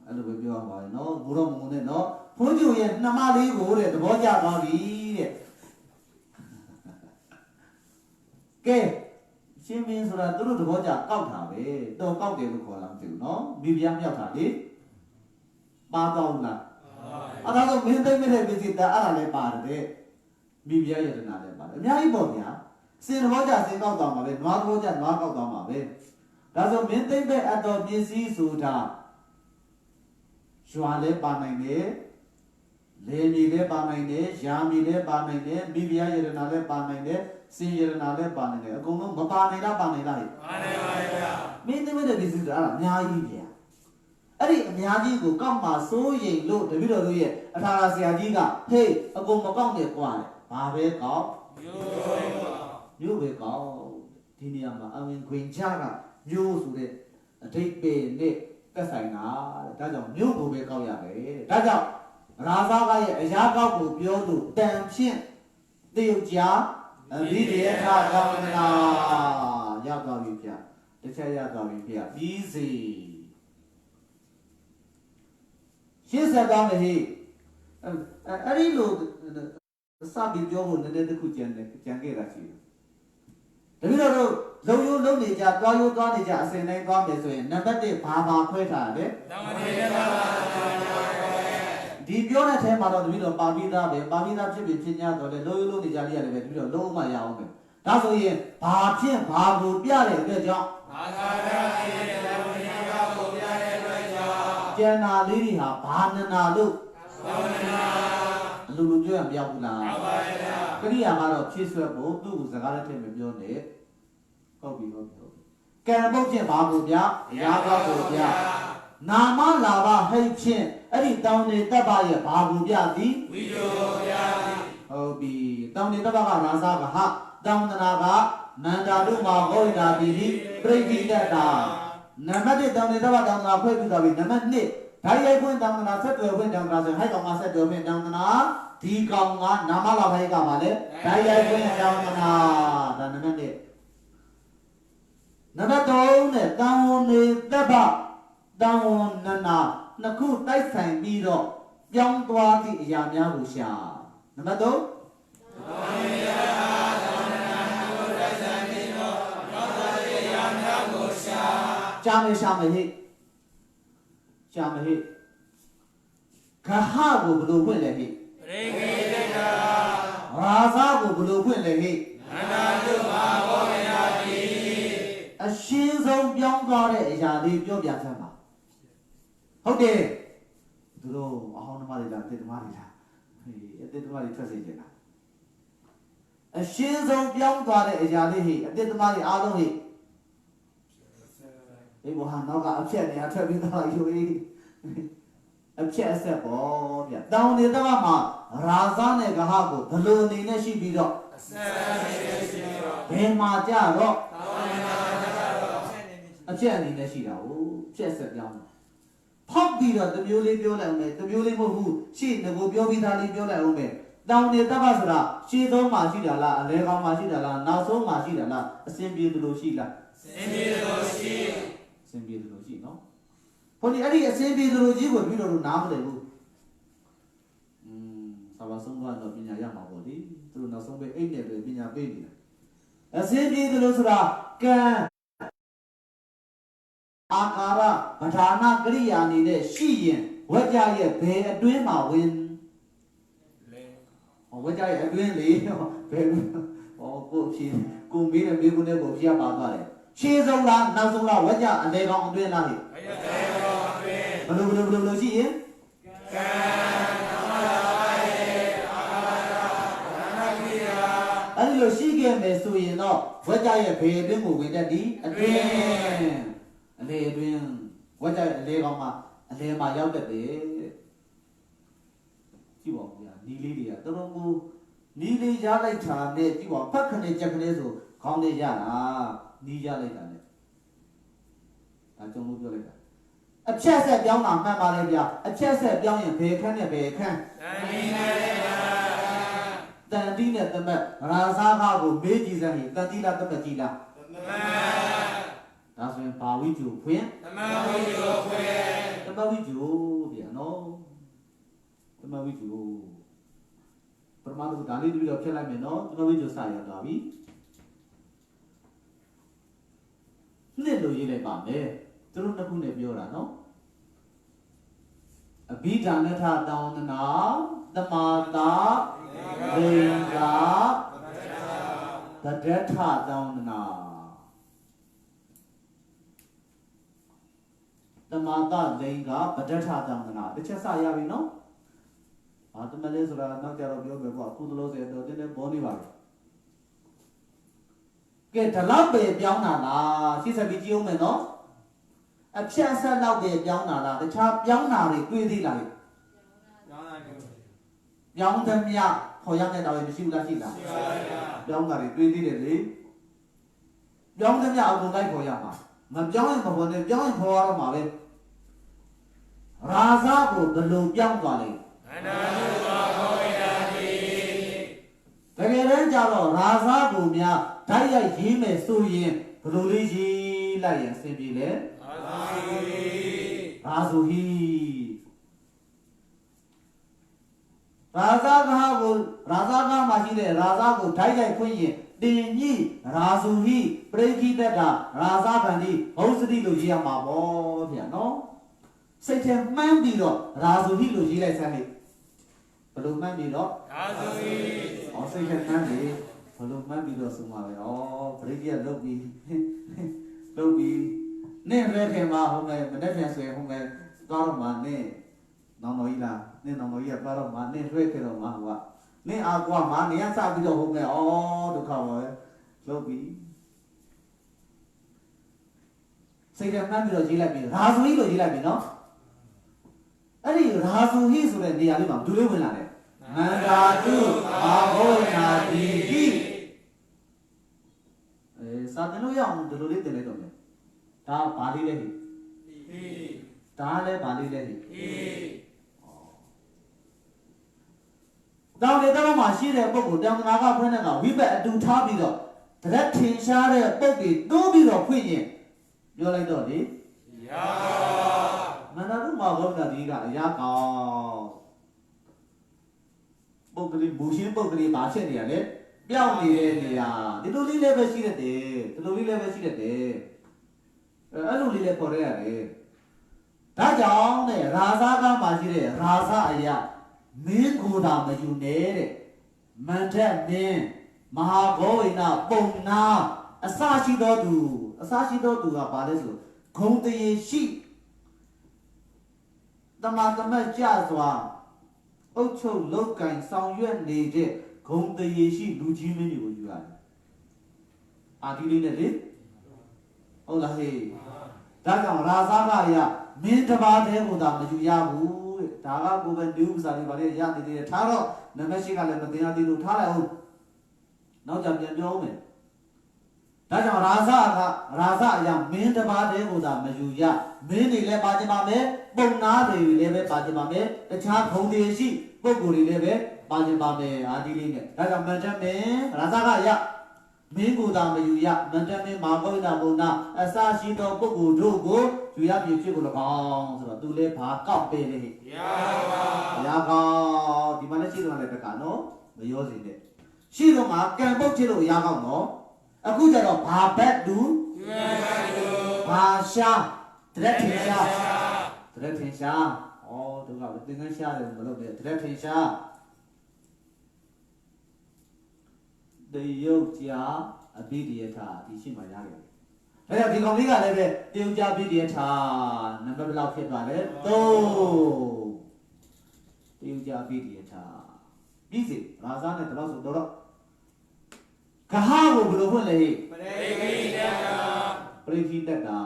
အဲ့လိုပဲပြောရပါတယ်နော်ဘုရောမုံနဲ့နော်ဖိုးကျူရဲ့နှမလေးကိုတဲ့သဘောကျသွားပြီတဲ့ကဲရှင်းမင်းဆိုတာသူတို့သဘောကျကောက်တာပဲတော့ကောက်တယ်လို့ခေါ်လာမသိဘူးနော်မိဖုရားမြောက်တာလေပါတော့လားအဲ့ဒါဆိုမင်းသိမ့်မဲ့ပစ္စည်းတာအဲ့ဒါလည်းပါတယ်မိဖုရားယတနာလည်းပါတယ်အများကြီးပေါ့ဗျာစင်သဘောကျစင်ကောက်သွားမှာပဲနွားသဘောကျနွားကောက်သွားမှာပဲဒါဆိုမင်းသိမ့်မဲ့အတော်ပစ္စည်းဆိုတာရွာလည်းပါနိုင်တယ်လေမီလည်းပါနိုင်တယ်ယာမီလည်းပါနိုင်တယ်မိဖုရားယတနာလည်းပါနိုင်တယ်စင်ယတနာလည်းပါနိုင်တယ်အကုန်လုံးမပါနိုင်လားပါနိုင်လားပါနိုင်ပါဗျာမင်းသိမ့်မဲ့ပစ္စည်းဆိုတာအဲ့ဒါအများကြီးဗျာအဲ့ဒီအများကြီးကိုကောက်မှစိုးရိမ်လို့တပည့်တော်တို့ရဲ့အထာရဆရာကြီးကဟေးအကုန်မကောက်နဲ့ကွာတယ်ဘာပဲကောက်မျိုးပဲကောက်ဒီနေရာမှာအဝင်ခွင်ချကမျိုးဆိုတဲ့အဓိပ္ပာယ်နဲ့သက်ဆိုင်တာတဲ့ဒါကြောင့်မျိုးကိုပဲကောက်ရတယ်ဒါကြောင့်ရာဇာကရဲ့အရာကောက်ကိုပြောလို့တန်ဖြင့်တယုတ်ကြားအဘိဓိယထာကောင်းနာရောက်သွားပြီဗျတစ်ချက်ရသွားပြီဗျပြီးစီရှင်းဆက်သွားမယ်ဟိအဲ့ဒီလိုစပြီးပြောဖို့နည်းနည်းတစ်ခုကြံခဲ့တာရှိတယ်တပည့်တော်တို့လုံယုံလုံနေကြတွားရိုးသွားနေကြအစဉ်တိုင်းသွားမယ်ဆိုရင်နံပါတ်1ဘာခွဲထားတယ်ဒီပြောတဲ့ထဲမှာတော့တပည့်တော်ပါပိသားပဲပါပိသားဖြစ်ပြီးဖြစ်냐တော့လေလုံယုံလုံနေကြလေးရတယ်ပဲတပည့်တော်လုံးဝရအောင်ပဲဒါဆိုရင်ဘာဖြစ်ဘာကိုပြတဲ့အတွက်ကြောင့်ဘာသာတရားရဲ့လုံယုံကိုပြတဲ့အတွက်ကြောင့်ကျန်တာလေးတွေဟာဘာနနာလို့ဘာနနာအလိုလိုပြောရမပြောဘူးလားမှန်ပါဗျာကရိယာကတော့ဖြည့်ဆွက်ဖို့သူ့ကိုစကားလည်းထည့်မပြောနဲ့ဟုတ်ပြီကံပုတ်ဖြင့်ဘာကိုပြအရာကောက်ကိုပြနာမလာဘဟိတ်ဖြင့်အဲ့ဒီတောင်းနေတပ်ပါရဲ့ဘာကိုပြသည်ဝိဇ္ဇောပြသည်ဟုတ်ပြီတောင်းနေတပ်ပါကရာဇာကဟတောင်းတနာကနန္ဒာတို့မှာဟောတာဒီပြိဋိတ္တာနံပါတ်1တောင်းနေတပ်ပါတောင်းတနာဖွဲ့ပြီးသွားပြီနံပါတ်2ဓာတ်ရိုက်ခွင့်တောင်းတနာဆက်သွယ်ခွင့်တောင်းတနာဆိုဟိုက်ကောင်ကဆက်သွယ်ခွင့်တောင်းတနာဒီကောင်ကနာမလာဘဟိတ်ကပါလေဓာတ်ရိုက်ခွင့်တောင်းတနာဒါနံပါတ်1နံပါတ်3နဲ့တောင်းဝန်နေတပ်ပါတောင်းဝန်နနာနှစ်ခုတိုက်ဆိုင်ပြီးတော့ပြောင်းသွားသည့်အရာများကိုရှာနံပါတ်3တောင်းဝန်ရတောင်းနနာနှစ်ခုတိုက်ဆိုင်ပြီးတော့ပြောင်းသွားသည့်အရာများကိုရှာရှာမယ်ဟိရှာမယ်ဟိဂဟကိုဘယ်လိုဖွင့်လဲဟိပရိကိတ္တာရာဇကိုဘယ်လိုဖွင့်လဲဟိနန္ဒာတုမာဟောရာတိအရှင်းဆုံးပြောင်းသွားတဲ့အရာလေးပြောပြစမ်းပါဟုတ်တယ်သူတို့အဟောင်းသမားတွေလားအသစ်သမားတွေလားအသစ်သမားတွေထွက်စေချင်တာအရှင်းဆုံးပြောင်းသွားတဲ့အရာလေးဟိအသစ်သမားတွေအားလုံးဟိဒီဘောဟာတော့ကအဖြက်နေအထွက်ပြီးတော့ယူအဖြက်အဆက်ပေါ့ဗျတောင်းနေတော့မှရာဇနဲ့ဂဟကိုဘလို့အနေနဲ့ရှိပြီးတော့အဆက်ရှိပြီးတော့ဘယ်မှာကြတော့အဖြက်အနေနဲ့ရှိတာဟုတ်ဖြက်ဆက်ပြောင်းဖောက်ပြီးတော့တမျိုးလေးပြောလိုက်အောင်မယ်တမျိုးလေးမဟုတ်ဘူးရှေ့ငကိုပြောပြီးသားလေးပြောလိုက်အောင်မယ်တောင်းနေတတ်ပါဆိုတာရှေ့ဆုံးမှာရှိတာလားအလဲကောင်းမှာရှိတာလားနောက်ဆုံးမှာရှိတာလားအစဉ်ပြေသလိုရှိလားအစဉ်ပြေသလိုရှိနော်ဘုန်းကြီးအဲ့ဒီအစဉ်ပြေသလိုကြီးကိုပြီးတော့နားမလည်ဘူးသာဘာဆုံးတော့ပညာရမှာပေါ့လေသူတို့နောက်ဆုံးပဲအိတ်နဲ့ပဲပညာပေးနေတာအစဉ်ပြေသလိုဆိုတာကံအာကာရပဌာနာကရိယာအနေနဲ့ရှိရင်ဝကြရဲ့ဘယ်အတွင်းမှာဝင်လေဝကြရဲ့အတွင်းလေဘယ်ကိုဖြေကိုမေးတဲ့မေးခွန်းနဲ့ကိုဖြေပါသွားတယ်ရှေးဆုံးလားနောက်ဆုံးလားဝကြအလေကောင်အတွင်းလားဟိဘယ်လိုရှိရင်ကံနာမလာပါရဲ့အာကာရပဌာနာကရိယာအဲ့ဒီလိုရှိခဲ့မယ်ဆိုရင်တော့ဝကြရဲ့ဘယ်အတွင်းကိုဝင်တတ်သည်အတွင်းအလေအတွင်းဝကြအလေကောင်မှာအလေမှာရောက်တတ်တယ်ကြည့်ပါဦးဗျာဒီလေးတွေကတော်တော်ကို နီလေးရလိုက်တာနဲ့ဒီကဖက်ခနဲ့ကြက်ခနဲ့ဆိုခေါင်းလေးရတာနီးရလိုက်တာနဲ့ဒါကြုံလို့ပြောလိုက်တာအချက်ဆက်ပြောင်းတာမှတ်ပါလေဗျာအချက်ဆက်ပြောင်းရင်ဘယ်ခန်းနဲ့ဘယ်ခန်းတန်တီးနဲ့တမက်ရာစားကားကိုမေးကြည့်စမ်းရင်တန်တီးလားတမက်ကြည့်လားဒါဆိုရင်ဘာဝိကျူဖွင့်တမဝိကျူဖွင့်တမဝိကျူဗျာနော်တမဝိကျူပရမတုဒါလေးတပြီးတော့ဖြတ်လိုက်မယ်နော်တမဝိကျူစရသွားပြီနှစ်လို့ရေးလိုက်ပါမယ်သူတို့နှစ်ခုနဲ့ပြောတာနော်အဘိဓမ္မထတောင်းနာသမာတာဝိင်္ဂတဒဋ္ဌတောင်းနာသမာတာလိင်္ဂပဒဋ္ဌတောင်းနာတစ်ချက်စရပြီနော်ဘာတမလဲဆိုတာနောက်ကြတော့ပြောမယ်ပေါ့အခုသလိုစေတော့တင်းတင်းပေါ်နေပါပြီကဲဒီလောက်ပဲပြောင်းတာလားရှင်းဆက်ပြီးကြည့်အောင်မယ်နော်အဖြတ်ဆက်လောက်ပဲပြောင်းတာလားတခြားပြောင်းတာတွေတွေ့သေးလားပြောင်းသမျှခေါ်ရတဲ့တော်ရမရှိဘူးလားရှိလားရှိပါဗျာပြောင်းတာတွေတွေ့သေးတယ်လေပြောင်းသမျှအကုန်လိုက်ခေါ်ရမှာမပြောင်းရင်မပေါ်နဲ့ပြောင်းရင်ခေါ်ရတော့မှာပဲရာဇကိုဘယ်လိုပြောင်းသွားလဲအနန္တုသောခေါ်ရသည်တကယ်တမ်းကျတော့ရာဇကိုများဓာတ်ရိုက်ရေးမယ်ဆိုရင်ဘယ်လိုလေးရေးလိုက်ရင်အဆင်ပြေလဲရာဇူဟီရာဇာကားကိုရာဇာကားမှာရှိတဲ့ရာဇာကိုဓာတ်ရိုက်ခွင့်ရင်တင်ညိရာဇူဟိပရိခိတတရာဇဗန္ဒီဘုစတိလို့ရေးရမှာပေါ့ဗျာနော်စိတ်ထဲမှန်းပြီးတော့ရာဇူဟိလို့ရေးလိုက်စမ်းလေဘယ်လိုမှန်းပြီးတော့ရာဇူဟိစိတ်ထဲမှန်းပြီးဘယ်လိုမှန်းပြီးတော့ဆိုမှာပဲပရိခိတလုတ်ပြီးနဲ့ရဲခင်မှာဟုတ်မယ်မနေ့ပြန်ဆွေဟုတ်မယ်သွားတော့မှနဲ့နောင်တော်ကြီးလားနဲ့နောင်တော်ကြီးကသွားတော့မှနဲ့ရွှဲခဲ့တော့မှဟိုကနဲ့အာကွာမှနေရစပြီးတော့ဟုတ်မယ်ဒုက္ခပါပဲလုတ်ပြီးစိတ်ထဲမှန်းပြီးတော့ရေးလိုက်ပြီရာဇူဟိလို့ရေးလိုက်ပြီနော်အဲ့ဒီရာဇူဟိဆိုတဲ့နေရာလေးမှာဘယ်လိုဝင်လာလဲမန္တာတုအာဟောနာတိဟိစာတင်လို့ရအောင်ဒီလိုလေးတင်လိုက်တော့မယ်ဒါဘာလေးလဲဟိဒါလည်းဘာလေးလဲဟိတောင်ဒေသမှာရှိတဲ့ပုဂ္ဂိုလ်တောင်နာကဖွင့်တဲ့ကဝိဘက်အတူထားပြီးတော့တရက်ထင်ရှားတဲ့ပုဂ္ဂိုလ်တိုးပြီးတော့ဖွင့်ရင်ပြောလိုက်တော့လေရာမန္တရုမှာဘုရားဒီကအရာကောင်းပုဂ္ဂိုလ်ဘူရှင်းပုဂ္ဂိုလ်ဘာဖြစ်နေရလဲပြောင်းနေတဲ့နေရာဒီလိုလေးလည်းပဲရှိတတ်တယ်ဒီလိုလေးလည်းပဲရှိတတ်တယ်အဲ့လိုလေးလည်းခေါ်ရရတယ်ဒါကြောင့်တဲ့ရာဇာကမှရှိတဲ့ရာဇအရာမင်းကိုယ်တာမယူနဲ့တဲ့မန္တမင်းမဟာဂောဝိနပုံနာအစရှိတော်သူကဘာလဲဆိုဂုံတရေရှိတမတမတ်ကြစွာအုတ်ချုပ်လောက်ကင်ဆောင်ရွက်နေတဲ့ဂုံတရေရှိလူကြီးမင်းတွေကိုယူရတယ်အာဒီလေးနဲ့လေဟုတ်လားဟေးဒါကြောင့်ရာဇာကအရာမင်းတစ်ပါးတည်းကိုသာမယူရဘူးတဲ့ဒါကကိုယ်ပဲလူဥစ္စာတွေဗာလေရနေသေးတယ်ထားတော့နမရှိကလည်းမတင်ရသေးလို့ထားလိုက်အောင်နောက်ကြပြန်ပြောမယ်ဒါကြောင့်ရာဇအရာမင်းတစ်ပါးတည်းကိုသာမယူရမင်းတွေလည်းပါကြပါမယ်ပုံနာတွေလည်းပဲပါကြပါမယ်တခြားဂုံတွေရှိပုဂ္ဂိုလ်တွေလည်းပဲပါကြပါမယ်အာဒီလေးနဲ့ဒါကြောင့်မန္တမင်းရာဇကအရာမင်းကိုယ်သာမယူရမန္တမင်းမာဂောနာဘုံနာအစရှိသောပုဂ္ဂိုလ်တို့ကိုယူရပြည့်ဖြစ်ကို၎င်းဆိုတော့သူလည်းဘာကောက်ပေးလေဟိရပါဒီမှာလည်းရှိတော့လည်းတက္ကနော်မရောစေနဲ့ရှိတော့မှာကံပုတ်ချလို့ရကောက်နော်အခုကျတော့ဘာဘက်တူဘာရှာတရက်ထင်ရှာဩသူကသင်္ကန်းရှာတယ်မလုပ်တယ်တရက်ထင်ရှာတရုတ်ကြာအဘိဓိယထာဒီရှိမှရတယ်။ဒါကြောင့်ဒီကောင်လေးကလည်းပဲတရုတ်ကြာအဘိဓိယထာနံပါတ်ဘယ်လောက်ဖြစ်သွားလဲ3တရုတ်ကြာအဘိဓိယထာပြီးစီရာဇာနဲ့ဒီလောက်ဆိုတော့ဂဟကိုဘယ်လိုဖွင့်လဲဟိပရိခိတတာ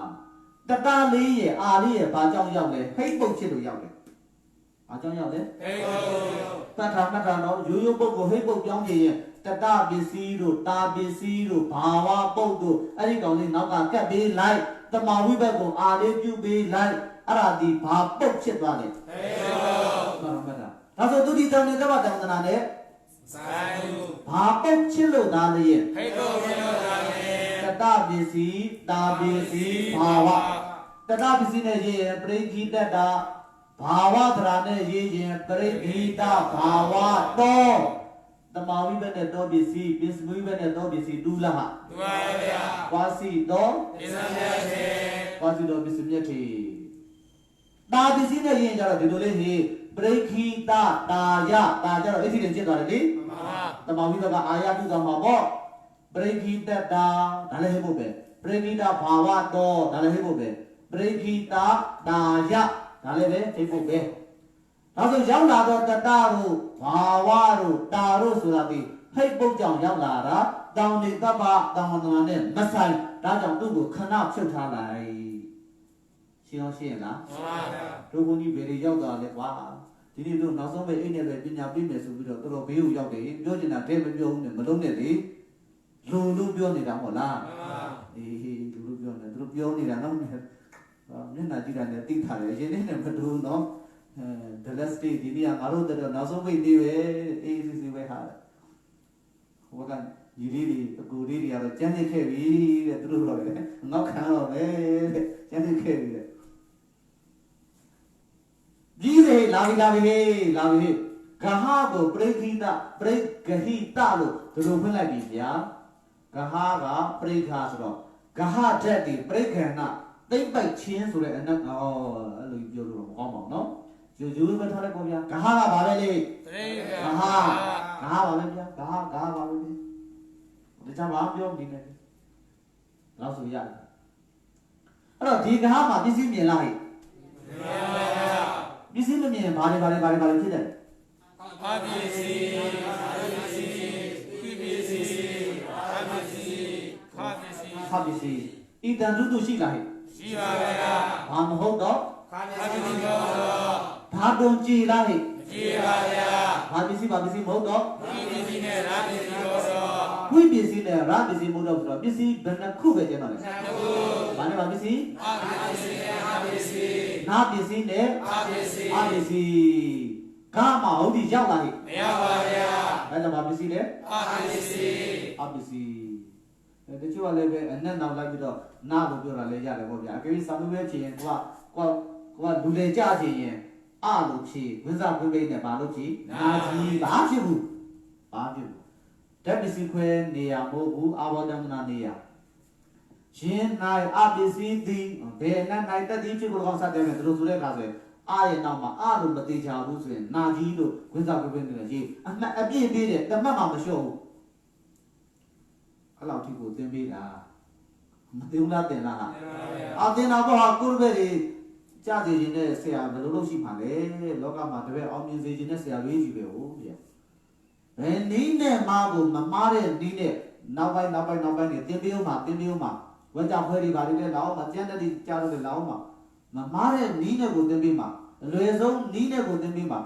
တတလေးရဲ့အာလေးရဲ့ဘာကြောင့်ရောက်လဲဟိတ်ပုတ်ချစ်လို့ရောက်တယ် အကြောင်းရောက်တယ်ဟိတ်ပုတ်တတ်တာတော့ရိုးရိုးပုတ်ကိုဟိတ်ပုတ်ပြောင်းကြည့်ရင်တတပစ္စည်းတို့တာပစ္စည်းတို့ဘာဝပုတ်တို့အဲ့ဒီကောင်လေးနောက်ကကပ်ပေးလိုက်တမာဝိဘက်ကိုအာလေးပြုပေးလိုက်အဲ့ဒါဒီဘာပုတ်ဖြစ်သွားတယ်ဟိတ်ပုတ်မှတ်တာဒါဆိုသူဒီတောင်းနေတော့တောင်းတနာနဲ့ဆိုင်ဘာပုတ်ချစ်လို့သားလေဟိတ်ပုတ်ချစ်လို့သားလေတတပစ္စည်းတာပစ္စည်းဘာဝတတပစ္စည်းနဲ့ရေးရင်ပရိခိတတ္တာဘာဝသရာနဲ့ရေးရင်ပရိခိတဘာဝတောတမာဝိဘက်နဲ့တောပစ္စည်းပစ္စဝိဘက်နဲ့တောပစ္စည်းတူလားဟာတူပါဗျာဝါစီတောပစ္စမြတ်ထေဝါစီတောပစ္စမြတ်ထေတာပစ္စည်းနဲ့ရေးရင်ကြတော့ဒီလိုလေးဟေးပရိခိတတာယတာကြတော့အဲ့ဒီနဲ့ကျင့်သွားတယ်လေမှန်ပါတမာဝိဘက်ကအာယပြုသွားမှာပေါ့ပရိခိတတာဒါလည်းဟဲ့ဖို့ပဲပရိခိတဘာဝတောဒါလည်းဟဲ့ဖို့ပဲပရိခိတတာယဒါလည်းပဲဟဲ့ဖို့ပဲဒါဆိုရောက်လာတော့တတတို့ဘာဝတို့တာတို့ဆိုတာဒီဟိတ်ပုတ်ကြောင့်ရောက်လာတာတောင်းနေတပ္ပတောင်းမနာနဲ့မဆိုင်ဒါကြောင့်သူ့ကိုခဏဖြုတ်ထားလိုက်ရှင်းအောင်ရှင်းလားမှန်ပါဗျာတို့ဘုန်းကြီးဘယ်တွေရောက်တာလဲကွာဒီနေ့တို့နောက်ဆုံးပဲအိတ်နဲ့ပဲပညာပေးမယ်ဆိုပြီးတော့တော်တော်ဘေးကိုရောက်တယ်ပြောချင်တာတဲ့မပြောဘူးနဲ့မလုံးနဲ့လေလူလူပြောနေတာမဟုတ်လားမှန်ပါအေးလူလူပြောနေသူတို့ပြောနေတာတော့မျက်နှာကြည့်တာနဲ့သိထားတယ်ရင်းနဲ့မတူတော့ဒလက်စတေးဒီနေ့ငါတို့တော့နောက်ဆုံးပိတ်သေးပဲအေးစီပဲဟာဟိုကညီလေးတွေအကူလေးတွေကတော့ကျန်းနေခဲ့ပြီတဲ့သူတို့တော့လေငေါက်ခံတော့ပဲတဲ့ကျန်းနေခဲ့ပြီတဲ့ကြီးလေလာပြီဂဟကိုပရိခိတပရိဂဟိတလို့ဒီလိုဖွင့်လိုက်ပြီဗျာဂဟကပရိခါဆိုတော့ဂဟဓာတ်ဒီပရိခဏသိမ့်ပိုက်ချင်းဆိုတဲ့အနက်အဲ့လိုပြောလို့တော့မကောင်းပါဘူးနော်ယူပဲထားလိုက်ပေါ့ဗျာဂဟကဘာလဲလေပရိခါဂဟပါပဲဗျာဂဟပါပဲဒီချမ်းဘာပြောနေလဲလောက်ဆိုရတယ်အဲ့တော့ဒီဂဟမှာပစ္စည်းမြင်လားဟဲ့ပစ္စည်းမမြင်ဘာတွေဖြစ်တယ်ဘာပစ္စည်းဘာပစ္စည်းပစ္စည်းခပစ္စည်းဤတန်တုရှိလားဟဲ့ရှိပါဗျာဘာမဟုတ်တော့ခပစ္စည်းမဟုတ်တော့ဘာတုံကြည်လားဟဲ့ကြည်ပါဗျာဘာပစ္စည်းမဟုတ်တော့ဤပစ္စည်းနဲ့ရာပစ္စည်းမဟုတ်တော့ဝိပစ္စည်းနဲ့ရာပစ္စည်းမဟုတ်တော့ဆိုတော့ပစ္စည်းဘယ်နှခုပဲကျန်တော့လဲနှစ်ခုဘာနဲ့ဘာပစ္စည်းအာပစ္စည်းနဲ့အာပစ္စည်းနာပစ္စည်းနဲ့အာပစ္စည်းကမဟုတ်ဒီရောက်လာဟိမရပါဗျာအဲ့ဒါဘာပစ္စည်းလဲအာပစ္စည်းတချို့ကလည်းပဲအနက်နောက်လိုက်ပြီးတော့နာလို့ပြောတာလည်းရတယ်ပေါ့ဗျာအကယ်၍စာမေးပွဲဖြေရင်ကိုကလူလေကြချင်ရင်အလို့ဖြေဝိဇ္ဇာပြိပိနဲ့ဘာလို့ဖြေနာကြီးဘာဖြစ်ဘူးဓာတ်ပစ္စည်းခွဲနေရမဟုတ်ဘူးအာဘောဓမ္မနာနေရရှင်နိုင်အပစ္စည်းသည်ဘယ်နဲ့နိုင်တတ်သည်ဖြစ်ကိုကောင်းစတဲ့မယ်တို့ဆိုတဲ့အခါဆိုရင်အာရဲ့နောက်မှာအာလို့မသေးချဘူးဆိုရင်နာကြီးလို့ဝိဇ္ဇာပြိပိနဲ့ရေးအပြည့်ပေးတယ်တမတ်မှမလျှော့ဘူးအဲ့လောက်ထိကိုသင်ပေးတာမသိဘူးလားသင်လားဟာသင်တာပေါ့ဟာကိုယ်ပဲတွေကြားစီခြင်းနဲ့ဆရာဘယ်လိုလုပ်ရှိမှာလဲလောကမှာတပည့်အောင်မြင်စေခြင်းနဲ့ဆရာလေးကြီးပဲဟုတ်ဗျာဘယ်နည်းနဲ့မှကိုမမားတဲ့နည်းနဲ့နောက်ပိုင်းနေသင်ပေးဦးမှာဝက်ကြဖွဲတွေပါလိမ့်လေလောက်မှာကျန်တဲ့ကြားလို့လောက်မှာမမားတဲ့နည်းနဲ့ကိုသင်ပေးမှာအလွယ်ဆုံးနည်းနဲ့ကိုသင်ပေးမှာ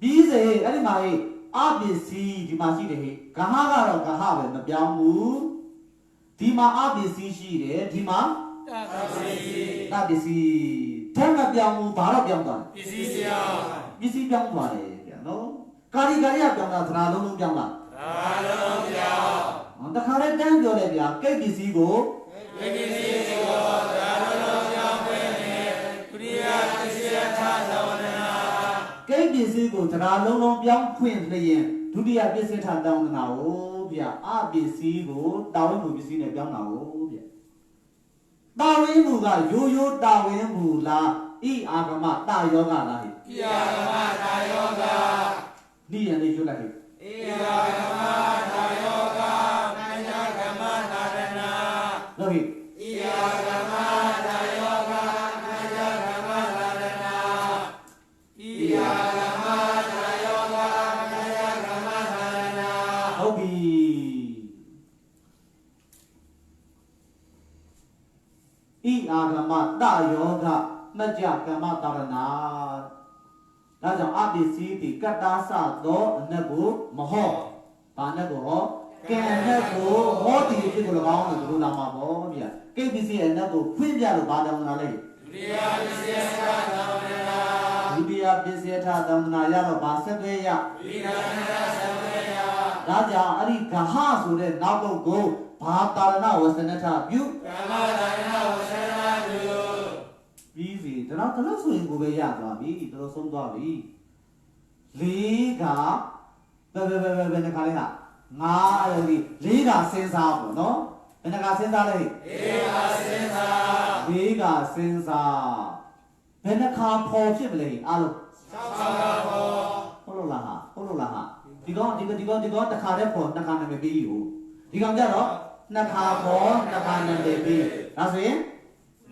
ပြီးစေအဲ့ဒီမှာဟဲ့အပစ္စည်းဒီမှာရှိတယ်ဟဲ့ဂဟကတော့ဂဟပဲမပြောင်းဘူးဒီမှာအပစ္စည်းရှိတယ်ဒီမှာတပစ္စည်းဓာတ်မပြောင်းဘူးဘာတော့ပြောင်းသွားလဲပစ္စည်းပြောင်းသွားတယ်ဗျာနော်ကာရီကပြောင်းတာသရာလုံးပြောင်းလားသရာလုံးပြောင်းတခါလဲတန်းပြောတယ်ဗျာကိတ်ပစ္စည်းကိုသရာလုံးပြောင်းပဲနဲ့ပရိယာပစ္စည်းထားသောဝနာကိတ်ပစ္စည်းကိုသရာလုံးပြောင်းဖွင့်လျင်ဒုတိယပစ္စည်းထားတောင်းတာဟုတ်ဗျာအပစ္စည်းကိုတာဝန်မှုပစ္စည်းနဲ့ပြောင်းတာဟုတ်ဗျာတာဝင်းမူကရိုးရိုးတာဝင်းမူလားဤအာဂမတာယောဂလားဟိဤအာဂမတာယောဂနိယလေးရွတ်လိုက်ဟိဤအာဂမတာယောဂနာယဂမနာရဏလို့ဟိဤအာဂမတာယောဂနာယဂမနာရဏဤအာဂမတာယောဂနာယဂမနာရဏဟုတ်ပြီဤအာဂမတယောဂ Maja Kamatarana. That's an ABC, the Katasa, do, Nabu, Maho, Panago, Kanago, what do you people around the Rulama? KBC and Nabu, Quinja, Badam. Libya Biseta Damnaya, Basabeya, Raja Ari Kaha, so then now go, Patarana was the neta, you. Easy, the not also in Gubaya, Gabi, Drosum Gabi. Liga, Benacalina, Liga sends out, no? Benaca sends out, Liga sends out. Benaca possibly, Allo. Hololaha. You got the Carapon, the Kana may be you. You got that, Nakapo, the Kana may be. That's it?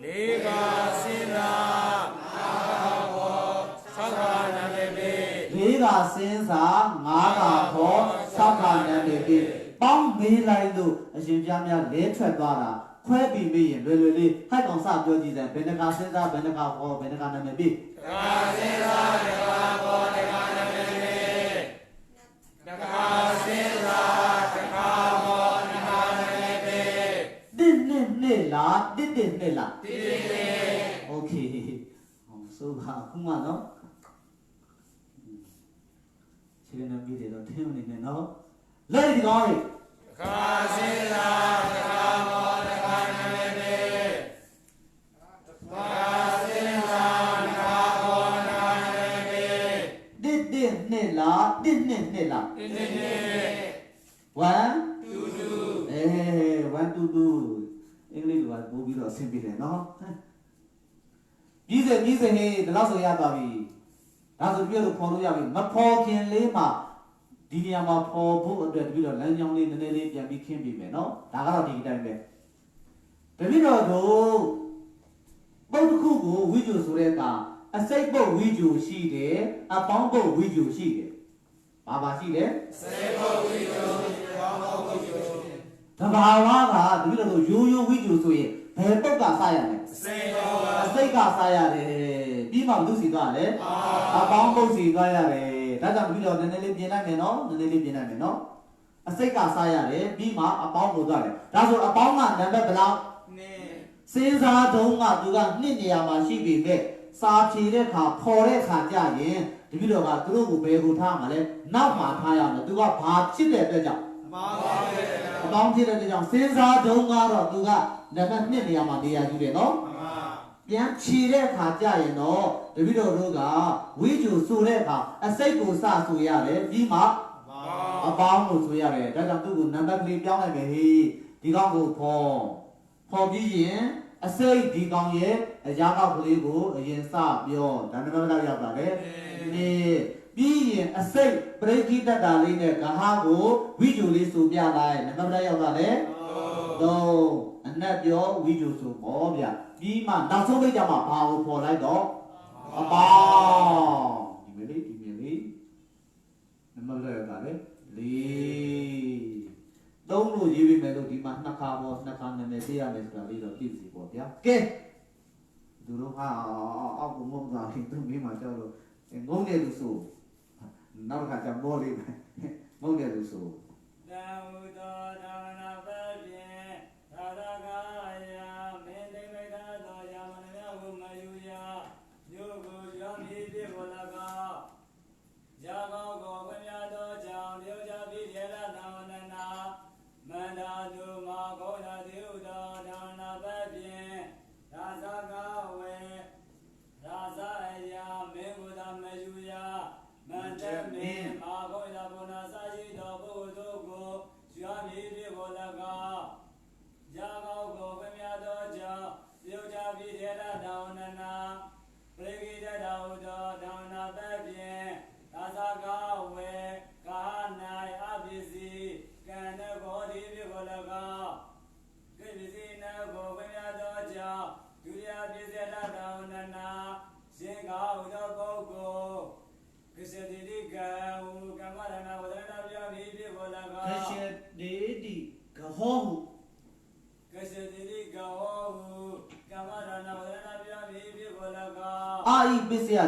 Liga Sinza, Liga Sinza, Nagapo, Sakana Baby. Bong me like do, as you Jamia later Dara, Quabi me, really, I don't stop your design, Benaca Sinza, Benaca or Benacana may be. Didn't okay. So, come on, no? She didn't be there, no? Let it go. Didn't one, two, eh, 1 to 2. English was movie or simple, no? Gize, hey, the last of Yabavi. That's a beautiful Poloyavi. Mapokin Lima. Diniama Popo, the video, Lanyon, the Nelly, and became me, no? Tagati time. The video do both Kugu, which you surrender, a sable which you see there, a bumble which you see there. Baba see there? Sable which you. The Bahawa, the little you which you see. Peppa Saya, Sega Saya, Bima Lucy Gale, a Bambo Sigare, that's a video of the Nelipiana, no, the Nelipiana, no. A Sega Saya, Bima, a Bambo Gale. That's what a Bama never belong. Since I don't want to go Nidia Mashibi, Sachi, Pore Kaja, the video of a true Beru Tamale, not my Payana, to a part chile. Bounty the young since I don't want to go. Never nearly a Madia, you know. Yan Chile Kaja, you know, the video Ruga, we do Sureka, a Seko Sasuyare, Bima, a Bamu Suyare, that I'm doing number 3 young and he, Digango Paul Bijan, a say Digang, a Yaga Poligo, a Yen Sa, Bio, and another Yabare. Being a say, breaking the darling, Kahago, we do this to be alive, another Yabare. No. And that your video to Bobia. Be man, that's all we have a power for like dog. A bow. You may Number Lee. Don't know you may do the Nakabo, Nakan, and Media, Mr. Little Tipsy Bobia. Okay. Do you know how I'll move down into me, my child? And go there to so. Now I can more live. Go there to so.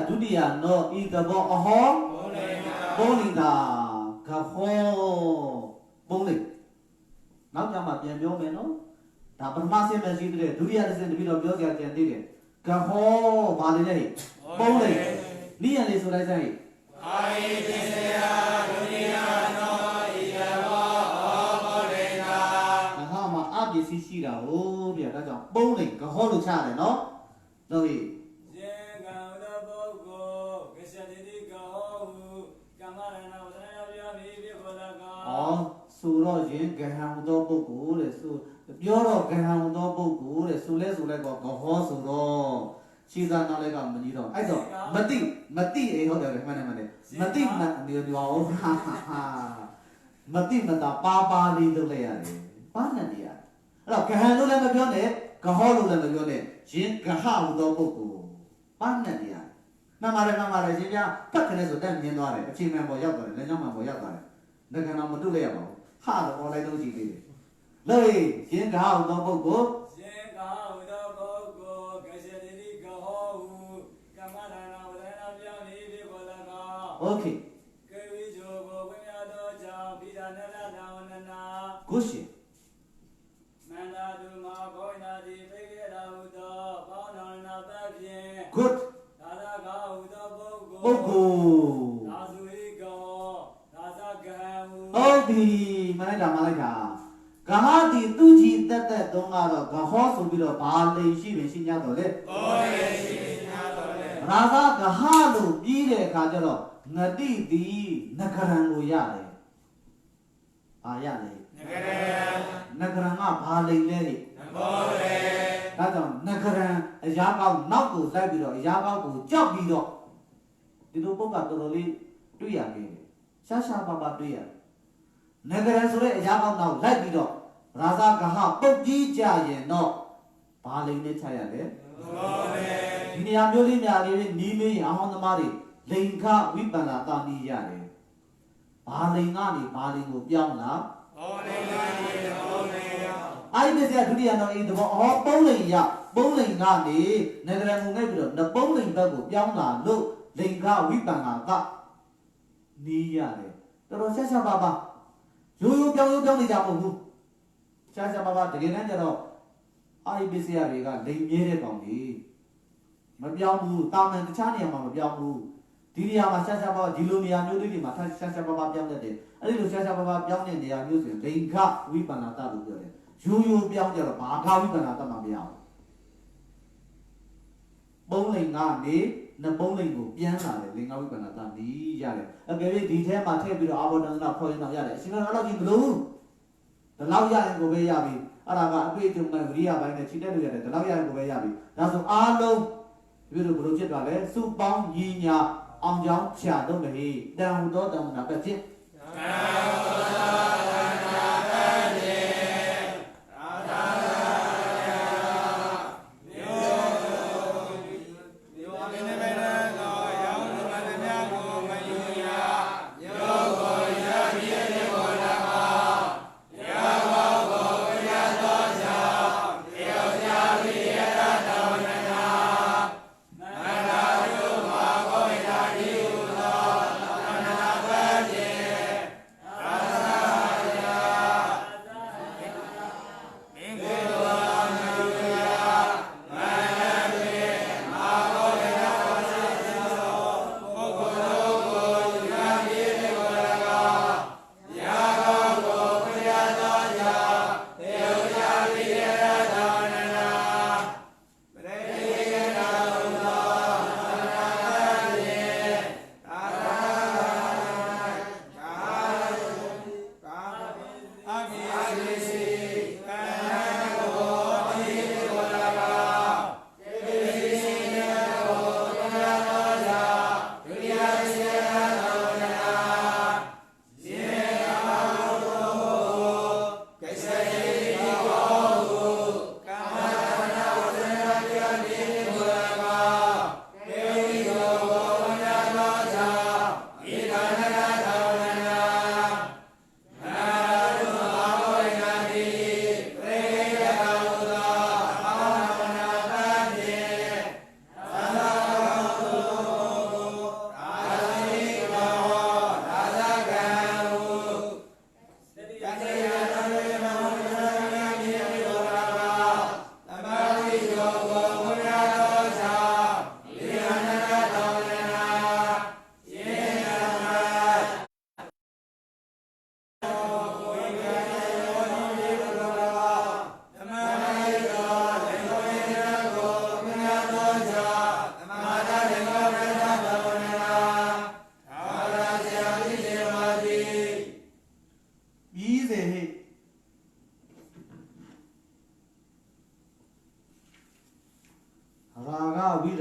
ဒုတိယနောဤသဘောအဟောပုံးနေတာကဟောပုံးနေနောက်ကြမှာပြန်ပြောမယ်နော်ဒါပထမဆင့်ပဲရှိတဲ့ဒုတိယတစ်ဆင့်တပြီးတော့ပြောကြကြံသေးတယ်ကဟောဘာလဲလဲပုံးနေနိယလေးဆိုလိုက်စမ်းအာယေတိစရာဒုတိယနောဤသဘောပုံးနေတာဟာမှာအပစ္စည်းရှိတာဟုတ်ဗျာဒါကြောင့်ပုံးနေကဟောလို့ချရတယ်နော်တို့ဤဆိုတော့ရင်ဂဟံသောပုဂ္ဂိုလ်တဲ့ဆိုပြောတော့ဂဟံသောပုဂ္ဂိုလ်တဲ့ဆိုလဲကောဂဟောဆိုတော့ခြေသာနောက်လည်းကမကြီးတော့အဲ့တော့မတိအေဟုတ်တယ်မှန်တယ်မတိမနေပြောမတိမတာပါလေးလုပ်လိုက်ရတယ်ပါနဲ့တည်းရတယ်အဲ့တော့ဂဟံလို့လည်းမပြောနဲ့ဂဟောလို့လည်းမပြောနဲ့ရင်ဂဟဟသောပုဂ္ဂိုလ်ပါနဲ့တည်းရတယ်မှန်ပါတယ်ရှင်ဗျာဖတ်ခနဲ့ဆိုတက်မြင်သွားတယ်အချိန်မှန်ပေါ်ရောက်သွားတယ်လက်ကြောင်းမှန်ပေါ်ရောက်သွားတယ်ငကနာမတုလိုက်ရပါဘူးဟာတော့ online လုံးကြည့်သေးတယ်လေရင်ဂဟဟသောပုဂ္ဂိုလ်ရင်ဂဟဟသောပုဂ္ဂိုလ်ကစေတိဂဟောဟုကမ္မဒါနဝဒနာပြောင်းနေပြီဘောလကโอเคကေဝိဇောဘောဝိညာသောကြောင့်ပိဒာနလနာဝနနာကုရှင်မန္တာတုမဘောနာတိပိကေရာဟုသောပေါင်းတော်နာပတ်ဖြင့် good ဒါရဂဟုသောပုဂ္ဂိုလ်သာစုဟိကောသာသကံဟုတ်ပြီမလိုက်တာဂဟတိသူကြီးတက်သုံးကတော့ဂဟောဆိုပြီးတော့ဘာလိန်ရှိပင်ရှိ냐တော့လေရှိ냐တော့လေရာဇဂဟလို့ပြီးတဲ့အခါကျတော့ငတိတိနဂရံကိုရတယ်ဘာရလဲနဂရံကဘာလိန်လဲနဘောလေဒါကြောင့်နဂရံအရာကောက်နောက်ကိုလိုက်ပြီးတော့အရာကောက်ကိုကြောက်ပြီးတော့ဒီလိုပုဂ္ဂတော်တော်လေးတွေ့ရခဲ့တယ်ရှားပါတွေ့ရတယ်နဂရဆိုတဲ့အရာကောက်နောက်လိုက်ပြီးတော့ရာဇဂဟပုတ်ကြီးကြရင်တော့ဘာလိန်နဲ့ချရတယ်ဒီနေရာမျိုးလေးများလေးနီးမင်းအောင်သမားတွေလိန်ခဝိပန္နာတာနီးရတယ်ဘာလိန်ကနေဘာလိန်ကိုပြောင်းလာလိန်ကနေအဲ့ဒီစရာဒုတိယတော့ဒီဘောပုံးလိန်ရပုံးလိန်ကနေနဂရငုံငိုက်ပြီးတော့နပုံးလိန်ဘက်ကိုပြောင်းလာလို့လိန်ခဝိပန္နာတာနီးရတယ်တော်တော်ဆက်ပါရိုးပြောင်းနေကြမဟုတ်ဘူးရှားပါတကယ်တမ်းကျတော့အာရိပစ္စယတွေကလိမ်မြဲတဲ့ကောင်ကြီးမပြောင်းဘူးတာမန်တခြားနေရာမှာမပြောင်းဘူးဒီနေရာမှာရှားပါဒီလိုနေရာမျိုးလေးတွေမှာရှားပါပြောင်းတတ်တယ်အဲ့ဒီလိုရှားပါပြောင်းတဲ့နေရာမျိုးဆိုရင်လိင်္ဂဝိပန္နာတလို့ပြောတယ်ရိုးပြောင်းကြတော့ဘာခဝိပန္နာတမှမရဘူးပုံးလိန်ကနေနပုံးလိန်ကိုပြန်လာတယ်လင်္ဂဝိပန္နာတနီးရတယ်အကယ်၍ဒီထဲမှာထည့်ပြီးတော့အာဘောဒနာခေါ်ရင်တော့ရတယ်အရှင်ကတော့အဲ့လိုကြီးမလို့ဒီလောက်ရရင်ကိုပဲရပြီအဲ့ဒါကအတွေ့အကြုံနဲ့ဝိရိယပိုင်းနဲ့ခြေတက်လို့ရတယ်ဒီလောက်ရရင်ကိုပဲရပြီဒါဆိုအားလုံးဒီလိုဘလို့ဖြစ်သွားလဲစုပေါင်းညီညာအောင်ကြောင်းဖြာတော့မဟိတန်ဟူသောတမနာပဲဖြစ်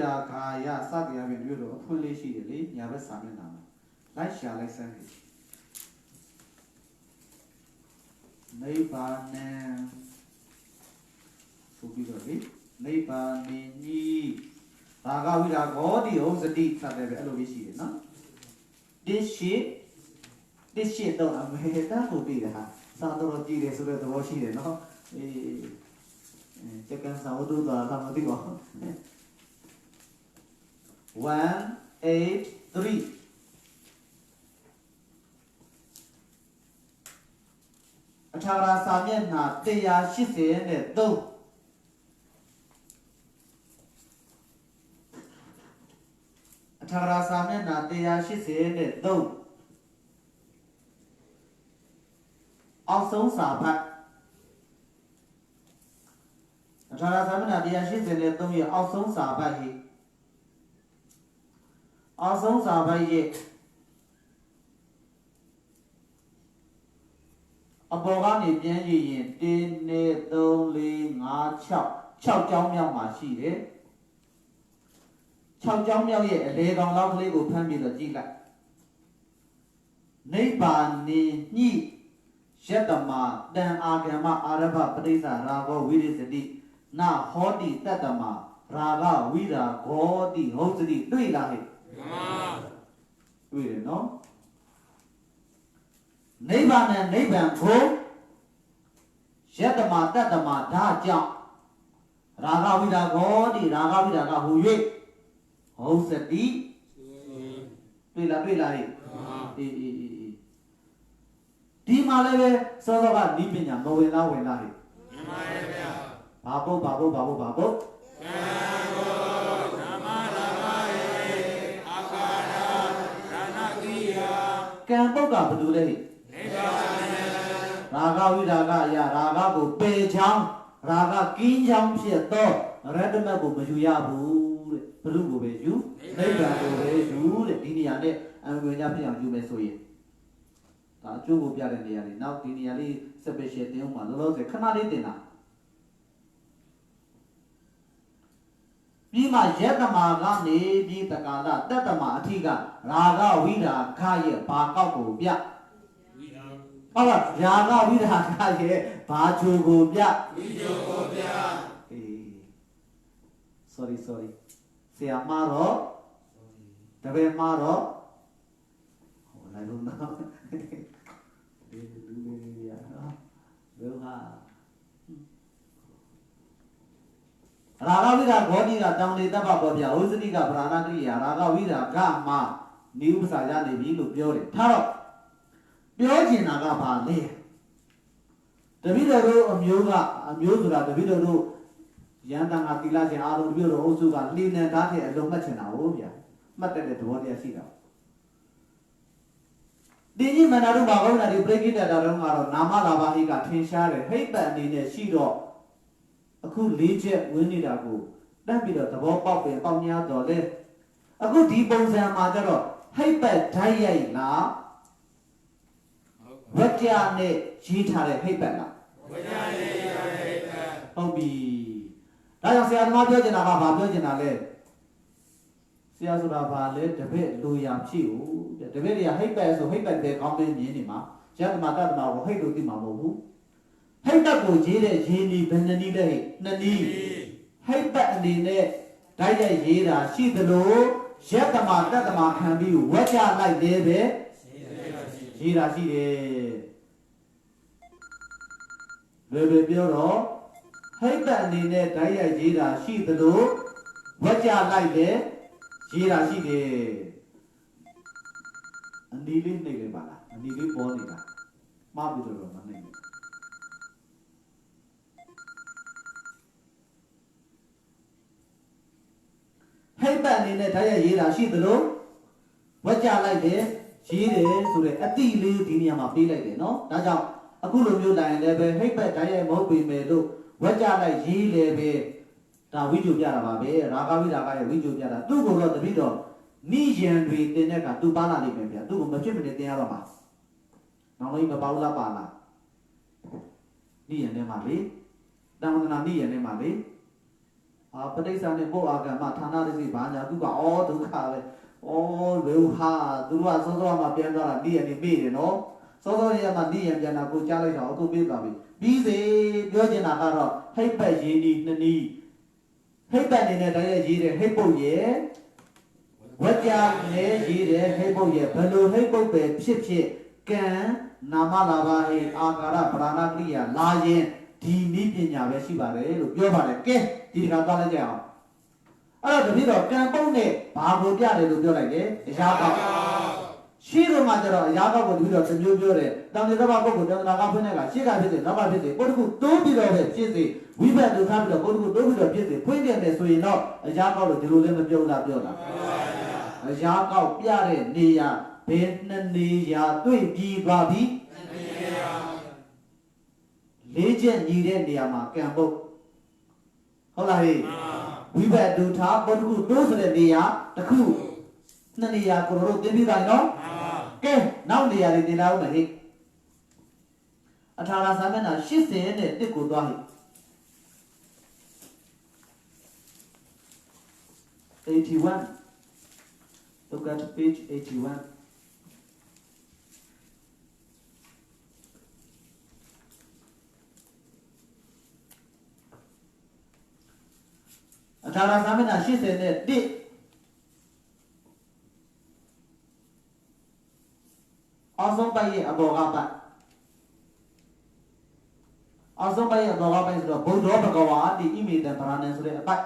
ရာခါယစတရားပြင်တို့တော့အဖွင့်လေးရှိတယ်လေညာဘက်စာမျက်နှာမှာလိုက်ရှာလိုက်စမ်းပြီနိဗ္ဗာန်ဆိုပြီးတော့လေနိဗ္ဗာန်ကြီးရာဂဝိရာဂောတိဟုတ်စတိစတဲ့ပဲအဲ့လိုလေးရှိတယ်နော်တစ်ရှိတော့အမေတာကိုပြီးတာစာတော်ကြည့်တယ်ဆိုတဲ့သဘောရှိတယ်နော်จะกันสาวดูต่อทำมาที่ก่อน183အထာရာစာမျက်နှာ180နဲ့3အထာရာစာမျက်နှာ180နဲ့3အောက်ဆုံးစာဖတ်အထာရစာမျက်နှာ180နဲ့3ရဲ့အောက်ဆုံးစာပတ်ဟိအောက်ဆုံးစာပတ်ရဲ့အပေါ်ကနေပြန်ကြည့်ရင်1 2 3 4 5 6ကြောင်းမြောက်မှာရှိတယ်6ကြောင်းမြောက်ရဲ့အလေကောင်လောက်ကလေးကိုဖမ်းပြီးတော့ကြည့်လိုက်နိဗ္ဗာန်နိညိယတမတံအာဂမအာရဘပရိစ္ဆာရာဂောဝိရိစတိနာဟောတိတတ္တမရာဂဝိရာဂောတိဟုတ်စတိတွေ့လားဟဲ့တွေ့တယ်နော်နိဗ္ဗာန်နဲ့နိဗ္ဗာန်ကိုယတမတတ္တမဒါကြောင့်ရာဂဝိရာဂောတိရာဂဝိရာဂဟူ၍ဟုတ်စတိတွေ့လားဟဲ့ဒီမှာလည်းပဲစောစောကနိပညာမဝင်လားဝင်လားဟဲ့မှန်ပါရဲ့ဗျာဘာပုတ်ကံပုတ်ဓမ္မရာဂေအာကာရဒါနကိယကံပုတ်ကဘာလို့လဲဟိနိဗ္ဗာန်ရာဂဝိရာဂအရာရာဂကိုပယ်ချောင်းရာဂကင်းချောင်းဖြစ်သောရတ္တမတ်ကိုမယူရဘူးတဲ့ဘုရုကိုပဲယူနိဗ္ဗာန်ကိုပဲယူတဲ့ဒီနေရာနဲ့အမှန်တရားဖြစ်အောင်ယူမယ်ဆိုရင်ဒါအကျိုးကိုပြတဲ့နေရာလေးနောက်ဒီနေရာလေး special တင်အောင်ပါလောလောဆယ်ခဏလေးတင်တာပြီးမှယတမာကနေပြီးတက္ကလတတ္တမအထိကရာဂဝိရာဂရဲ့ဘာကောက်ကိုပြဟုတ်ပါရာဂဝိရာဂရဲ့ဘာချိုကိုပြဝိချိုကိုပြsorry ဆရာမတော့တပည့်မတော့ဟိုလိုက်လို့နော်ဒီလူလေးရနော်ဘယ်ဟာရာဂဝိရာဂောတိကတောင်လေတ္တပပေါ်ပြဥစ္စတိကဗราဏကရိယာရာဂဝိရာဂမှာနိဥပ္ပစာရနေပြီလို့ပြောတယ်ထားတော့ပြောချင်တာကဘာလဲတပည့်တော်တို့အမျိုးဆိုတာတပည့်တော်တို့ရန်တန်ကသီလရှင်အားလုံးတပည့်တော်အုပ်စုကလှေနဲ့ဓာတ်ထဲအလုံးမှတ်ချင်တာဟုတ်ဗျာမှတ်တဲ့သဘောတရားရှိတာဒီကြီးမန္တရုဘာဂဝနာဒီပရိကိတ္တတာတော့ကတော့နာမလာပါဟိကထင်ရှားတယ်ဟိတ်ပတ်အနေနဲ့ရှိတော့အခု၄ချက်ဝင်နေတာကိုတတ်ပြီးတော့သဘောပေါက်ပြန်ပေါက်များတော့လေအခုဒီပုံစံမှာကျတော့ဟိတ်ပတ်ဓာတ်ရိုက်လားဝကြနဲ့ရေးထားတဲ့ဟိတ်ပတ်လားဝကြနဲ့ရေးထားတဲ့ဟိတ်ပတ်ဟုတ်ပြီဒါကြောင့်ဆရာသမားပြောချင်တာကဘာပြောချင်တာလဲဆရာဆိုတာဘာလဲတပည့်လူရဖြစ်ဦးတဲ့တပည့်တွေကဟိတ်ပတ်ဆိုဟိတ်ပတ်ပဲကောင်းတဲ့မြင်နေမှာယတမတတ္တမကိုဟိတ်လို့သိမှာမဟုတ်ဘူးဟိတ်ပတ်ကိုရေးတဲ့ရေးနည်းဘယ်နှနည်းလဲနှစ်နည်းဟိတ်ပတ်အနေနဲ့ဓာတ်ရိုက်ရေးတာရှိသလိုယတမတတ္တမခံပြီးဝကြလိုက်တယ်ပဲရေးတာရှိတယ်ဘယ်လိုပြောတော့ဟိတ်ပတ်အနေနဲ့ဓာတ်ရိုက်ရေးတာရှိသလိုဝကြလိုက်တယ်ရေးတာရှိတယ်အနီးလေးနေလေပါလားအနီးလေးပေါ်နေတာမှားပြီးတော့မနေဘူးဟိတ်ပတ်အနေနဲ့ဓာတ်ရိုက်ရေးတာရှိသလိုဝကြလိုက်တယ်ရေးတယ်ဆိုတဲ့အတိလေးဒီနေရာမှာပေးလိုက်တယ်နော်ဒါကြောင့်အခုလိုမျိုးတိုင်လည်းပဲဟိတ်ပတ်ဓာတ်ရိုက်မဟုတ်ပေမဲ့လို့ဝကြလိုက်ရေးလည်းပဲဒါဝိဇ္ဇုပြတာပါပဲရာဂဝိရာဂရဲ့ဝိဇ္ဇုပြတာသူ့ကိုတော့တပိတော့နိယံတွေတင်တဲ့ကသူပါလာလိမ့်မယ်ဗျာသူ့ကိုမဖြစ်မနေတင်ရတော့မှာနောက်လေးမပေါလားပါလားနိယံထဲမှာလေတမ္မနာနိယံထဲမှာလေ ပဋိစ္စနဲ့ပို့အာကံမှာဌာနရစီဘာညာသူကအော်ဒုက္ခပဲအော်ဘယ်ဟာသူကစောစောမှပြန်သွားတာဒီရနေမေ့တယ်နော်စောစောရမှဒီရပြန်တာကိုကြားလိုက်တော့အခုပြေးသွားပြီပြီးစေပြောချင်တာကတော့ဟိတ်ပတ်ရင်းဒီနှစ်နည်းဟိတ်ပတ်နေတဲ့တိုင်းရေးတဲ့ဟိတ်ပုတ်ရဲ့ဝကြနေရေးတဲ့ဟိတ်ပုတ်ရဲ့ဘယ်လိုဟိတ်ပုတ်ပဲဖြစ်ဖြစ်ကံနာမလာပါဟိအာကာရပရဏကရိယာလာရင်ဒီနည်းပညာပဲရှိပါတယ်လို့ပြောပါတယ်ကဲဒီတခါသွားလိုက်ကြအောင်အဲ့တော့တတိတော့ကံပုတ်နဲ့ဘာကိုပြတယ်လို့ပြောလိုက်တယ်အရာကောက်ရှိတော့မှကျတော့အရာကောက်ကိုတတိတော့တစ်မျိုးပြောတယ်တန်တေသဘာပုဂ္ဂိုလ်တန်တနာကဖွင့်တဲ့ကရှေ့ကဖြစ်တယ်နောက်ကဖြစ်တယ်ပုတ္တကုတိုးပြီးတော့ပဲဖြစ်စေဝိဘတ်ဒုက္ခပြီးတော့ပုတ္တကုတိုးပြီးတော့ဖြစ်စေဖွင့်တယ်ဆိုရင်တော့အရာကောက်လို့ဒီလိုလည်းမပြောတာပြောတာအရာကောက်ပြတဲ့နေရာဘယ်နှစ်နေရာတွေ့ပြီးသွားပြီလေးချက်ညီတဲ့နေရာမှာကံပုတ်ဟုတ်လားဟေ့ဝိဘတ်ဒုထာပုတ္တကုတိုးဆိုတဲ့နေရာတစ်ခုနှစ်နေရာကိုတို့သိပြီးသားနော်ကဲနောက်နေရာတွေတင်လာဦးမယ်ဟေ့အထာရစာမျက်နှာ80နဲ့တစ်ကိုသွားဟေ့81 look at page 81အထာရစာမျက်နှာ80နဲ့တစ်အောင်ဆုံးပိုက်ရဲ့အဘောကပိုက်အောင်ဆုံးပိုက်ရဲ့အဘောကပိုက်ဆိုတော့ဘုဒ္ဓဘဂဝါတိဣမိတံဗရဏံဆိုတဲ့အပိုက်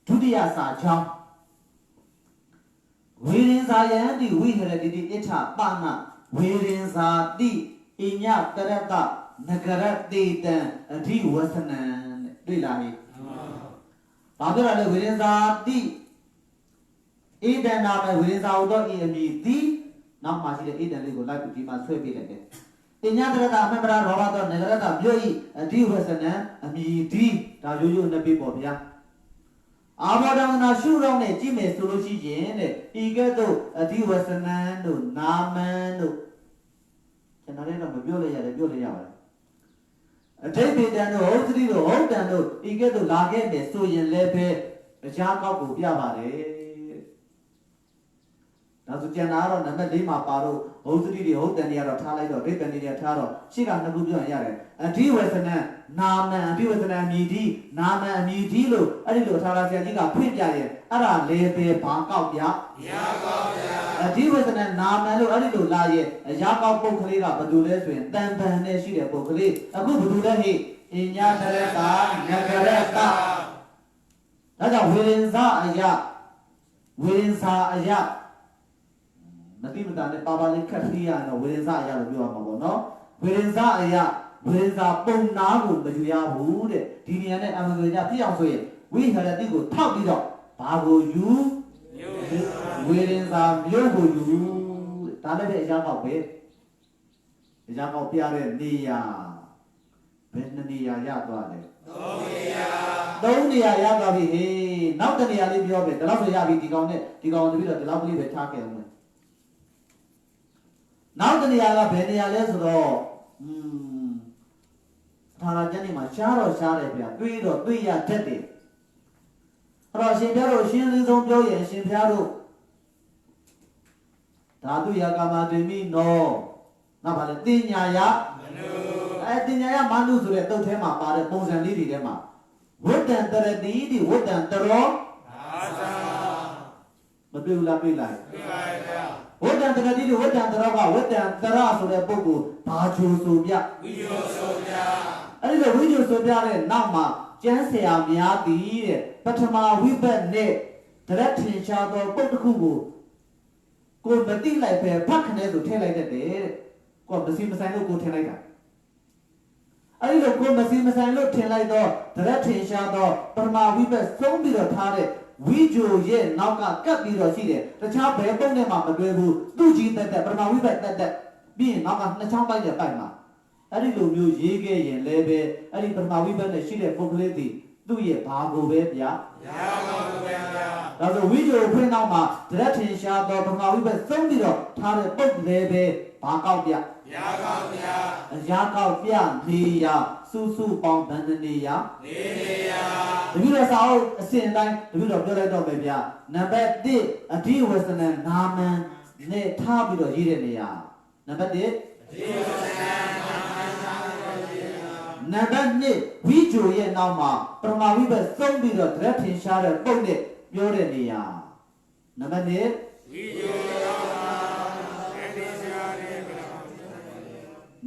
ဒုတိယစာချောင်းဝေရင်ဇာယံတိဝိဟရတိတိအဋ္ဌပါဏဝေရင်ဇာတိအညတရတနဂရတေတံအဓိဝသနံတွေ့လားဟိဘာပြောရလဲဝေရင်ဇာတိဣဒံနာမဝေရင်ဇာဟုသောဤအမည်သည်နောက်မှရှိတဲ့ဣဒံလေးကိုလိုက်ပြီးဒီမှာဆွဲပေးလိုက်တယ်အညတရတအမ္ပရာရောဘသောနဂရတမြို့ဤအဓိဝသနံအမည်သည်ဒါရိုးရိုးနဲ့ပြပေါ့ဗျာအာဘောဒနာရှုတော့နဲ့ကြည့်မယ်ဆိုလို့ရှိရင်တဲ့ဤကဲ့သို့အဓိဝသနံတို့နာမံတို့ကျွန်တော်လည်းတော့မပြောလိုက်ရတယ်ပြောလိုက်ရပါတယ်အထိပ္ပတံတို့ဟုတ်သတိတို့ဟုတ်တံတို့ဤကဲ့သို့လာခဲ့မယ်ဆိုရင်လည်းပဲအရာကောက်ကိုပြပါတယ်ဒါဆိုကျန်တာကတော့နံပါတ်၄မှာပါတော့ဟုတ်သတိတွေဟုတ်တံတွေကတော့ထားလိုက်တော့ဒိဋ္ဌံတွေထားတော့ရှေ့ကနှစ်ခုပြောရင်ရတယ်အဓိဝသနံနာမံအဓိဝသနံအမည်ဒီနာမံအမည်ဒီလို့အဲ့ဒီလိုထားလာဆရာကြီးကဖွင့်ပြရင်အဲ့ဒါလေပဲဘာကောက်ပြအရာကောက်ပြအဓိဝသနံနာမံလို့အဲ့ဒီလိုလာရင်အရာကောက်ပုတ်ကလေးကဘယ်သူလဲဆိုရင်တန်ပန်နဲ့ရှိတဲ့ပုတ်ကလေးအခုဘယ်သူလဲဟိအညတရတနဂရတဒါကြောင့်ဝေရင်ဇာအရာဝေရင်ဇာအရာမတိမတာနဲ့ပါပါလေးခက်သေးရတော့ဝေရင်ဇာအရာလို့ပြောရမှာပေါ့နော်ဝေရင်ဇာအရာဝေရင်ဇာပုံနာကိုမယူရဘူးတဲ့ဒီနေရာနဲ့အမှန်တရားဖြစ်အောင်ဆိုရင်ဝိဟရတိကိုထောက်ပြီးတော့ဘာကိုယူဝေရင်ဇာမြို့ကိုယူဒါလည်းပဲအရာကောက်ပဲအရာကောက်ပြတဲ့နေရာဘယ်နှစ်နေရာရသွားလဲ၃နေရာရသွားပြီဟေးနောက်တစ်နေရာလေးပြောပဲဒီလောက်ဆိုရပြီဒီကောင်နဲ့ဒီကောင်တပြီးတော့ဒီလောက်ကလေးပဲထားခဲ့အောင်မယ်နောက်တစ်နေရာကဘယ်နေရာလဲဆိုတော့ထာရကျမ်းနေမှာရှားတော့ရှားတယ်ဗျာတွေးတော့တွေးရတတ်တယ်အဲ့တော့ရှင်ပြတို့ရှင်းစည်းဆုံးပြောရင်ရှင်ပြတို့ဓာတုယကာမတိမိနောနောက်ပါလေတင်ညာယမနုတင်ညာယမနုဆိုတဲ့တုတ်ထဲမှာပါတဲ့ပုံစံလေးတွေထဲမှာဝတ္တံတရတိဒီဝတ္တံတရောအာသာမတွေ့ဘူးလားတွေ့လိုက်တွေ့ပါဗျာဝတ္တံတရတိဒီဝတ္တံတရောကဝတ္တံတရဆိုတဲ့ပုဂ္ဂိုလ်ဘာချိုဆိုပြဝိချိုဆိုပြအဲ့ဒီလိုဝိချိုဆိုပြတဲ့နောက်မှာကျမ်းဆရာများသည်တဲ့ပထမဝိဘတ်နဲ့တရက်ထင်ရှားသောပုဒ်တစ်ခုကိုမသိလိုက်ပဲဖတ်ခနဲ့ဆိုထည့်လိုက်တတ်တယ်တဲ့ကိုမစီမဆိုင်လို့ကိုထည့်လိုက်တာအဲ့ဒီလိုကိုမစီမဆိုင်လို့ထင်လိုက်တော့တရက်ထင်ရှားသောပထမဝိဘတ်ဆုံးပြီးတော့ထားတဲ့ဝိချိုရဲ့နောက်ကကပ်ပြီးတော့ရှိတယ်တခြားဘယ်ပုံနဲ့မှမတွဲဘူးသူ့ကြီးတက်ပထမဝိဘတ်တက်ပြီးရင်နောက်ကနှစ်ချောင်းပိုက်တဲ့ပိုက်မှာအဲ့ဒီလိုမျိုးရေးခဲ့ရင်လည်းပဲအဲ့ဒီပထမဝိဘတ်နဲ့ရှိတဲ့ပုဂ္ဂလိတိသူ့ရဲ့ဘာကိုပဲဗျာရာကောကိုပဲဗျာဒါဆိုဝိချိုဖွင့်နောက်မှာတရက်ထင်ရှားသောပထမဝိဘတ်ဆုံးပြီးတော့ထားတဲ့ပုဂ္ဂလည်းပဲဘာကောက်ဗျရာကောဗျာအ giá cao bia nì ya su su bong bần nì ya tụi biết là sao xin đây tụi biết làပြောlại đâu về bia number D đi Western Nam nè tha biết là gì đấy nè ya number D number nè ví dụ như nào mà Prama vi bê sống biết là rất thiên sa rồi bông nè biểu đấy nè ya number nè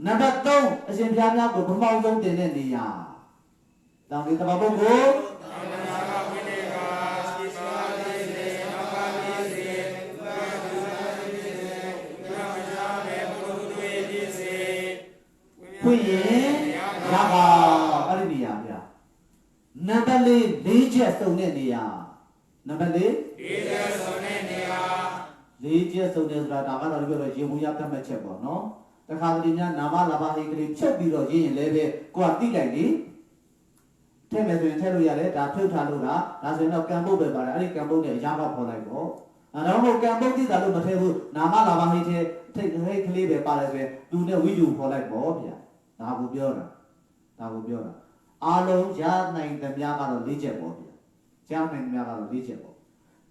number 3အရှင်ဘုရားများကိုပထမဆုံးတင်တဲ့နေရာတောင်းဒီတဘာဘုံကိုဖွင့်ရင်ရပါအဲ့ဒီနေရာဗျာနံပါတ်4 4ချက်စုံတဲ့နေရာနံပါတ်4 4ချက်စုံတဲ့နေရာ4ချက်စုံတယ်ဆိုတာဒါကတော့ပြောတော့ရေဘူးရတတ်မဲ့ချက်ပေါ့နော်တခါတည်းများနာမလာပါဟိကလေးဖြုတ်ပြီးတော့ရင်းရင်လည်းပဲကိုကတိလိုက်လေထည့်မယ်ဆိုရင်ထည့်လို့ရတယ်ဒါဖြုတ်ထားလို့ဒါဆိုရင်တော့ကံပုတ်ပဲပါတယ်အဲ့ဒီကံပုတ်နဲ့အရာတော့ပေါ်လိုက်ပေါ့ဒါတော့မဟုတ်ကံပုတ်တိတာလို့မထည့်ဘူးနာမလာပါဟိထဲထိတ်ဟိကလေးပဲပါတယ်ဆိုရင်သူနဲ့ဝိယူပေါ်လိုက်ပေါ့ဗျာဒါကိုပြောတာအားလုံးရနိုင်သမျှကတော့၄ချက်ပေါ့ဗျာရနိုင်သမျှကတော့၄ချက်ပေါ့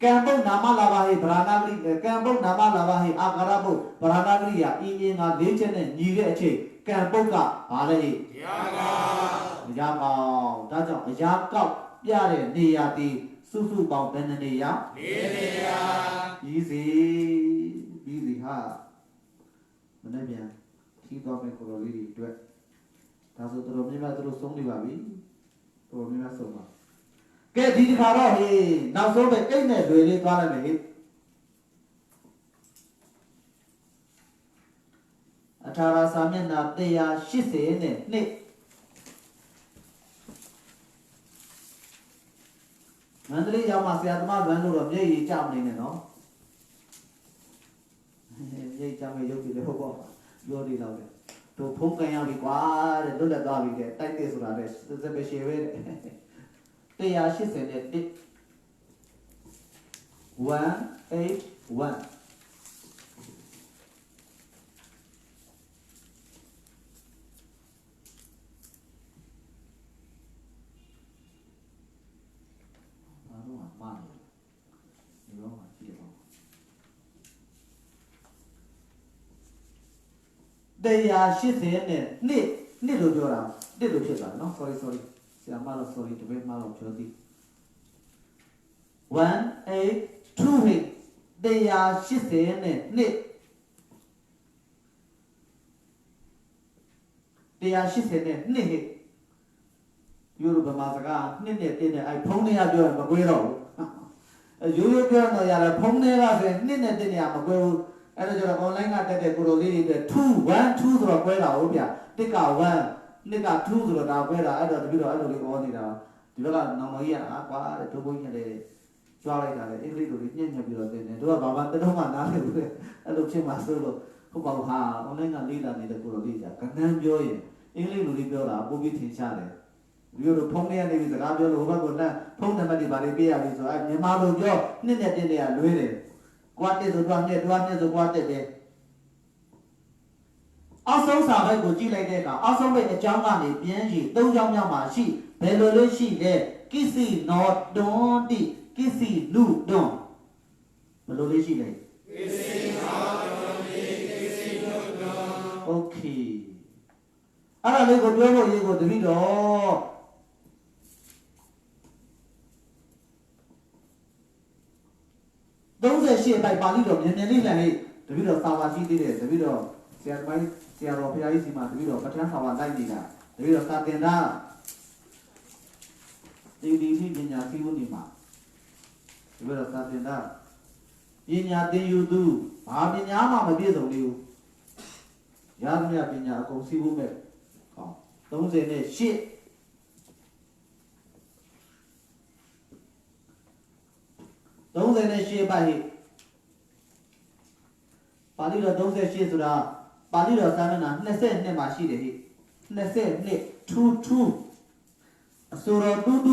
ကံပုတ်နာမလာပါဟိဗราဏဂရိကံပုတ်နာမလာပါဟိအာကာရပုတ်ဗราဏဂရိယအင်းငါ၄ချက်နဲ့ညီတဲ့အချိန်ကံပုတ်ကဘာလဲဟိအရာကောက်ဒါကြောင့်အရာကောက်ပြတဲ့နေရာဒီစုစုပေါင်းဘယ်နှနေရာ၄နေရာပြီးစီဟာမနေ့ပြန်ထီးတော့မဲ့ကိုလိုလေးတွေအတွက်ဒါဆိုတော်များများတို့ဆုံးနေပါပြီတော်များများဆုံးပါကဲဒီတစ်ခါတော့ဟေးနောက်ဆုံးပဲအိတ်နဲ့တွေလေးသွားလိုက်မယ်ဟေးအထာရစာမျက်နှာ180နဲ့2မန္တလေးရောက်မှဆရာသမားလွမ်းလို့တော့မျက်ရည်ကျမနေနဲ့နော်မျက်ရည်ကျမဲ့ရုပ်ကြီးလည်းဟုတ်ပေါ့ပြောနေတော့တယ်တို့ဖုံးကန်ရပြီကွာတဲ့လွတ်လပ်သွားပြီတဲ့တိုက်တဲ့ဆိုတာတဲ့စပယ်ရှယ်ပဲတဲ့180နဲ့181180နဲ့2လို့ပြောတာ1လို့ဖြစ်သွားတယ်နော် sorry ဆရာမလို့ sorry တပည့်မလို့ပြောသည်182ဟိ180နဲ့2 180နဲ့2ဟိယူရဗမာစကား2နဲ့1နဲ့အဲ့ဖုံးတွေကပြောရင်မကွဲတော့ဘူးရိုးပြောတော့ရတယ်ဖုံးတွေကဆိုရင်2နဲ့1နဲ့မကွဲဘူးအဲ့ဒါကျတော့ online ကတက်တဲ့ကိုလိုလေးတွေ2 1 2ဆိုတော့ကွဲတာဟုတ်ဗျ1က1 2က2ဆိုတော့ဒါကွဲတာအဲ့တော့တပိတော့အဲ့လိုလေးဩနေတာဒီဘက်ကနောင်မကြီးကကွာတဲ့ဒုဘုန်းကြီးလည်းကြွားလိုက်တာလေအင်္ဂလိပ်လိုလေးညံ့ညက်ပြီးတော့တင်တယ်တို့ကဘာမှတလုံးမှနားလည်ဘူးလေအဲ့လိုဖြစ်မှဆိုလို့ဟုတ်ပါဘူးဟာ online ကလေးလာနေတဲ့ကိုလိုလေးကကနန်းပြောရင်အင်္ဂလိပ်လိုလေးပြောတာပိုပြီးထင်ရှားတယ်ဒီလိုဖုန်းထဲကနေပြီးစကားပြောလို့ဟိုဘက်ကလည်းဖုန်းနံပါတ်တွေဘာတွေပေးရပြီဆိုအဲ့မြန်မာလိုပြောနှစ်နဲ့တင်းတွေကလွဲတယ်ကွာတက်ဆိုတော့နှစ်တွားနှစ်ဆိုကွာတက်တယ်အောက်ဆုံးစာပိုက်ကိုကြည့်လိုက်တဲ့အခါအောက်ဆုံးပိတ်အကြောင်းကနေပြန်ရည်၃ကြောင်းမြောက်မှာရှိဘယ်လိုလို့ရှိလဲကိစီနောတွန်တိကိစီလူတွန်ဘယ်လိုလေးရှိလဲကိစီနောတွန်တိကိစီလူတွန်โอเคအဲ့ဒါလေးကိုပြောဖို့ရေးကိုတပည့်တော်38ပိုက်ပါဠိတော်မြန်မြန်လေးလန်လေးတပည့်တော်စာဝါရှိသေးတယ်တပည့်တော်ဆရာတော်ဘုရားကြီးစီမှာတပည့်တော်ပဋ္ဌာန်းစာဝါလိုက်နေတာတပည့်တော်စာသင်တာဒီပညာသိဖို့နေမှာတပည့်တော်စာသင်တာပညာသင်ယူသူဘာပညာမှမပြည့်စုံသေးဘူးရသမျှပညာအကုန်သိဖို့မဲ့ဟော38ပိုက်ပါဠိတော်38ဆိုတာပါဠိတော်စာမျက်နှာ22မှာရှိတယ်ဟိ22ထူအစိုးရတူဟိ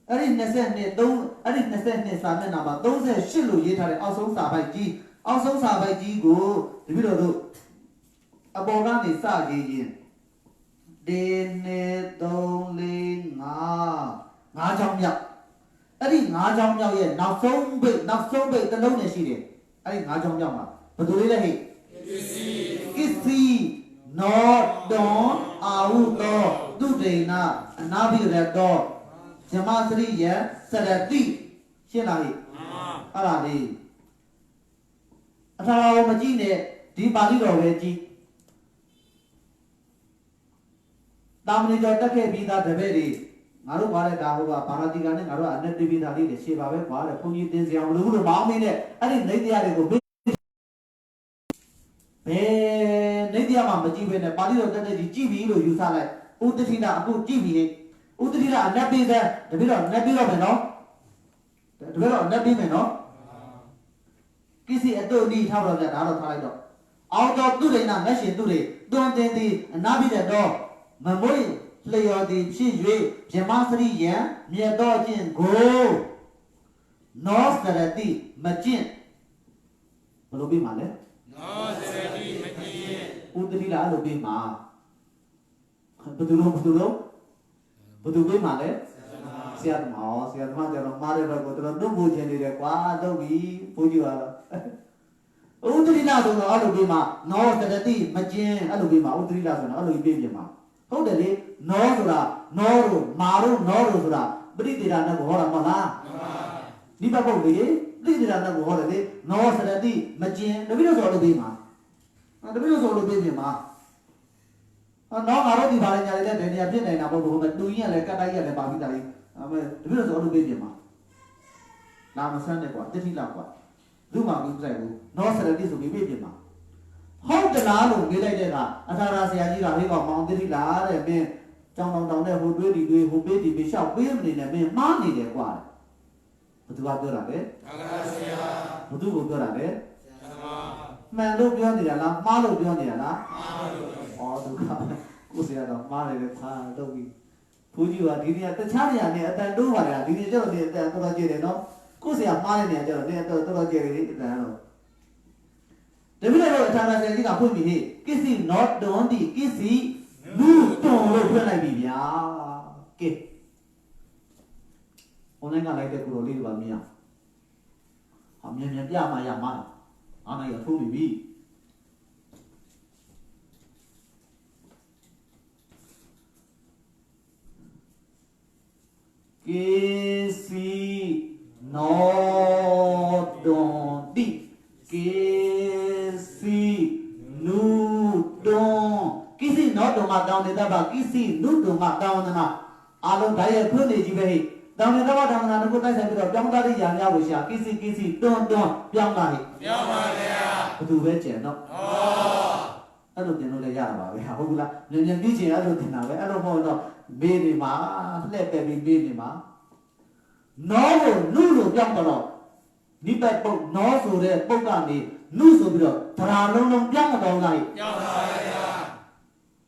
အဲ့ဒီ22စာမျက်နှာမှာ38လို့ရေးထားတဲ့အောက်ဆုံးစာပိုက်ကြီး အောင်ဆုံးစာပိုက်ကြီးကိုတပည့်တော်တို့အပေါ်ကနေစရေးရင်1 2 3 4 5 ကြောင်းမြောက်အဲ့ဒီ5ကြောင်းမြောက်ရဲ့နောက်ဆုံးပိတ်တစ်လုံးနဲ့ရှိတယ်အဲ့ဒီ5ကြောင်းမြောက်မှာဘယ်သူလေးလဲဟဲ့ကိစီနောဒွန်အာဟုသောသူဒိနာအနာဘိရတောဇမစရိယစရတိရှင်းလားဟဲ့အဲ့ဒါလေးအထာရာကိုမကြည့်နဲ့ဒီပါဠိတော်ပဲကြည့်တာမဏေကျော်တက်ခဲ့ပြီးသားတပည့်တွေငါတို့ဘာလဲဒါဟိုကဘာရာတိကနဲ့ငါတို့ကအနက်တိပိသားလေးတွေရှေ့ပါပဲကွာတဲ့ဘုန်းကြီးတင်စရာမလိုဘူးလို့မောင်းမင်းနဲ့အဲ့ဒီနေတရားတွေကိုဘယ်နေတရားမှမကြည့်ဘဲနဲ့ပါဠိတော်တက်တဲ့ကြီးကြည့်ပြီလို့ယူဆလိုက်ဥတ္တိနာအခုကြည့်ပြီဥတ္တိနာအနက်ပိသားတပည့်တော်အနက်ပိတော့မယ်နော်တပည့်တော်အနက်ပိမယ်နော်ကိစီအတုနီထားတော့ကြဒါတော့ထားလိုက်တော့အောင်တော်သူရိနာငတ်ရှင်သူတွေတွန်တင်သည်အနာဘိတဲ့တော့မမွေးလျော်သည်ဖြစ်၍ဗြဟ္မစရိယံမြတ်တော်ခြင်းကိုနောစရတိမကျင့်ဘယ်လိုပြီးမှာလဲနောစရတိမကျင့်ဥတ္တိလာလို့ပြီးမှာဘယ်သူပြီးမှာလဲဆရာသမားကျတော့မားတဲ့ဘက်ကိုတော်တို့ဖို့ချင်နေတယ်ကွာတော့ပြီးဘိုးကြီးကတော့ဥတ္တိလာဆိုတော့အဲ့လိုပြီးမှာနောစရတိမကျင့်အဲ့လိုပြီးမှာဥတ္တိလာဆိုတော့အဲ့လိုပြီးပြင်မှာဟုတ်တယ်လေနောဆိုတာနောတို့မာတို့နောတို့ဆိုတာပရိသေဒနဲ့ကိုဟောတာမဟုတ်လားဒီဘက်ပုတ်လေပရိသေဒနဲ့ကိုဟောတယ်လေနောစရတိမကျင်တပည့်တော်ဆိုလို့ပြီးမှာတပည့်တော်ဆိုလို့ပြီးပြင်မှာနောငါတို့ဒီဘာလဲညာလေးတဲ့နေရာဖြစ်နေတာပေါ့ဘုရားတူကြီးကလည်းကတ်တိုက်ရလည်းပါပြီးသားလေအမေတပည့်တော်ဆိုလို့ပြီးပြင်မှာလာမဆန်းနဲ့ကွာတိတိလောက်ကွာလူမှမဆိုင်ဘူးနောစရတိဆိုပြီးပြင်မှာဟုတ်တလားလို့မေးလိုက်တဲ့ကအထာရာဆရာကြီးကဟေးကောင်မောင်တိတိလားတဲ့မင်းကြောင်တောင်နဲ့ဟိုတွေးဒီတွေးဟိုပေးဒီပေးလျှောက်ပေးမနေနဲ့မင်းမှားနေတယ်ကွာဘသူကပြောတာလဲအထာရာဆရာဘသူကိုပြောတာလဲဆရာမှန်လို့ပြောနေတာလားမှားလို့ပြောနေတာလားမှားလို့ပြောဩဒုက္ခကိုဆရာတော့မှားတယ်လေခါတော့ပြီဘုန်းကြီးကဒီနေ့တခြားနေရာနဲ့အတန်တိုးပါလားဒီနေ့ကျတော့ဒီအတန်တော်တော်ကျတယ်နော်ကိုဆရာမှားတဲ့နေရာကျတော့နေတော်တော်ကျတယ်လေအတန်တော့တပည့်တော်အထာရာဆရာကြီးကဖွင့်ပြီးဟေ့ကိစီ not don ဒီကိစီလူတွန်လို့ဖွင့်လိုက်ပြီဗျာကဲ online ကလိုက်တဲ့ကိုတော်လေးတွေပါမြင်အောင်မြန်ပြမှရမှာအားနိုင်ရထိုးပြီကိစီ not don ဒီကိစီလူတွန်ကိစီနော်တုံမှာတောင်းနေတာပါကိစီလူတုံမှာတောင်းနေတာအလုံးဓာတ်ရဲ့ဖွင့်နေကြီးပဲဟိတောင်းနေတာပါတောင်းနေတာကိုတိုက်ဆိုင်ပြီးတော့ပြောင်းသားလေးရာများကိုရှာကိစီတွန်ပြောင်းလာဟိပြောင်းပါဗျာဘသူပဲကျန်တော့အဲ့လိုတင်လို့လည်းရတာပါပဲဟုတ်ဘူးလားမြန်ပြီးချင်အဲ့လိုတင်တာပဲအဲ့လိုမဟုတ်တော့ဘေးတွေမှာလှည့်တက်ပြီးဘေးတွေမှာနောကိုလူလို့ပြောင်းတော့နိပတ်ပုတ်နောဆိုတဲ့ပုတ်ကနေလူဆိုပြီးတော့ဓရာလုံးပြောင်းတော့လိုက်ပြောင်းပါဗျာ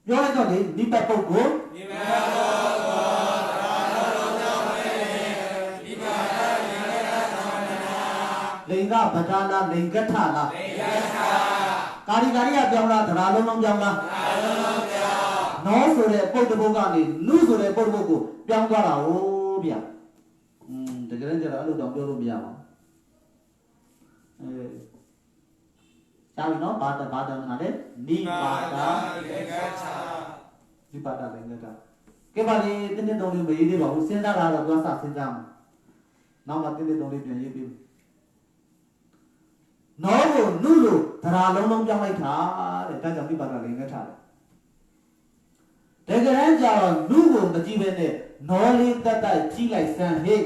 ပြောလိုက်တော့လေနိပတ်ပုတ်ကိုနိပတ်ပုတ်ကိုဓရာလုံးပြောင်းမယ်နိပတ်တာလင်္ကထသမဏနာလင်္ကပဒါနာလင်္ကထလားလင်္ကထကာရီကပြောင်းလားဓရာလုံးပြောင်းလားဓရာလုံးပြောင်းနောဆိုတဲ့ပုတ်တစ်ပုတ်ကနေလူဆိုတဲ့ပုတ်တစ်ပုတ်ကိုပြောင်းသွားတာဟိုးဗျာတကယ်ကြတော့အဲ့လိုတော့ပြောလို့မရပါဘူးရှားပြီနော်ဘာတနာလေနိပါဒလင်္ကထနိပါဒလင်္ကထကဲပါလေတင်းတင်းတုံးလေးမရေးသေးပါဘူးစဉ်းစားတာတော့သွားစစဉ်းစားမှာနောက်မှတင်းတင်းတုံးလေးပြန်ရေးပြီးနောကိုနုလို့ဓရာလုံးပြောင်းလိုက်တာတဲ့ဒါကြောင့်နိပါဒလင်္ကထတယ်တကယ်တမ်းကျတော့နုကိုမကြည့်ပဲနဲ့နောလေးတတ်ကြီးလိုက်စမ်းဟိ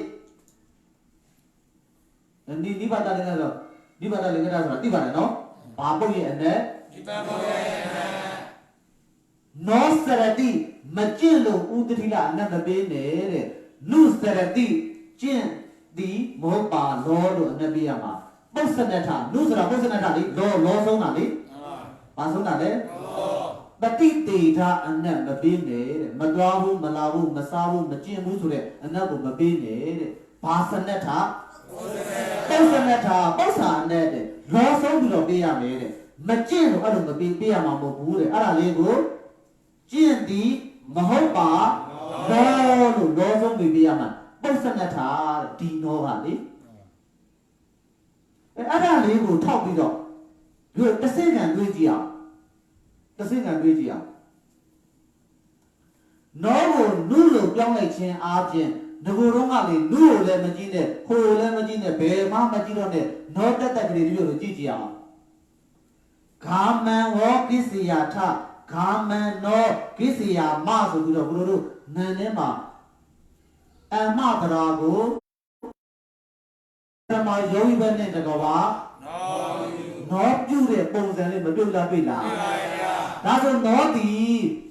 နိပါဒလင်္ကထဆိုတာသိပါတယ်နော်ဘာပုတ်ရဲ့အနဲ့ဒီပပုတ်ရဲ့အနဲ့နောစရတိမကျင့်လို့ဥတ္တိလအနတ်မပေးနဲ့တဲ့နုစရတိကျင့်သည်မောပါလောလို့အနတ်ပေးရမှာပုစ္ဆနထနုဆိုတာပုစ္ဆနထလေလောဆုံးတာလေဘာဆုံးတာလဲပတိတေထအနတ်မပေးနဲ့တဲ့မတော်ဘူးမလာဘူးမစားဘူးမကျင့်ဘူးဆိုတဲ့အနတ်ကိုမပေးနဲ့တဲ့ဘာစနထပုစ္ဆနထပုစ္ဆာနဲ့တဲ့ လောဆုံးပြီးတော့ပေးရမယ်တဲ့မကျင့်လို့အဲ့လိုမပေးရမှာမဟုတ်ဘူးတဲ့အဲ့ဒါလေးကိုကျင့်သည်မဟုတ်ပါလောလို့လောဆုံးပေးရမှာပု္ပ္ပနထာတဲ့ဒီနောကလေအဲ့ဒါလေးကိုထောက်ပြီးတော့ဒီတစ်စိတ်ခံတွေးကြည့်အောင်တစ်စိတ်ခံတွေးကြည့်အောင်နောကိုနုလို့ပြောင်းလိုက်ခြင်းအားဖြင့်ငကိုယ်တော့ကလေနုကိုလည်းမကြည့်နဲ့ဟိုလည်းမကြည့်နဲ့ဘယ်မှမကြည့်တော့နဲ့နောတက်တက်ကလေးတို့ကိုကြည့်ကြည့်အောင်ဂါမံဝောကိစီယာထဂါမံနောကိစီယာမဆိုပြီးတော့ဘုရားတို့နန်းထဲမှာအမတရာကိုဓမ္မယောဂီဘက်နဲ့တကောပါနောပြုတဲ့ပုံစံလေးမပြုတ်လားတွေ့လားဒါဆိုနောဒီ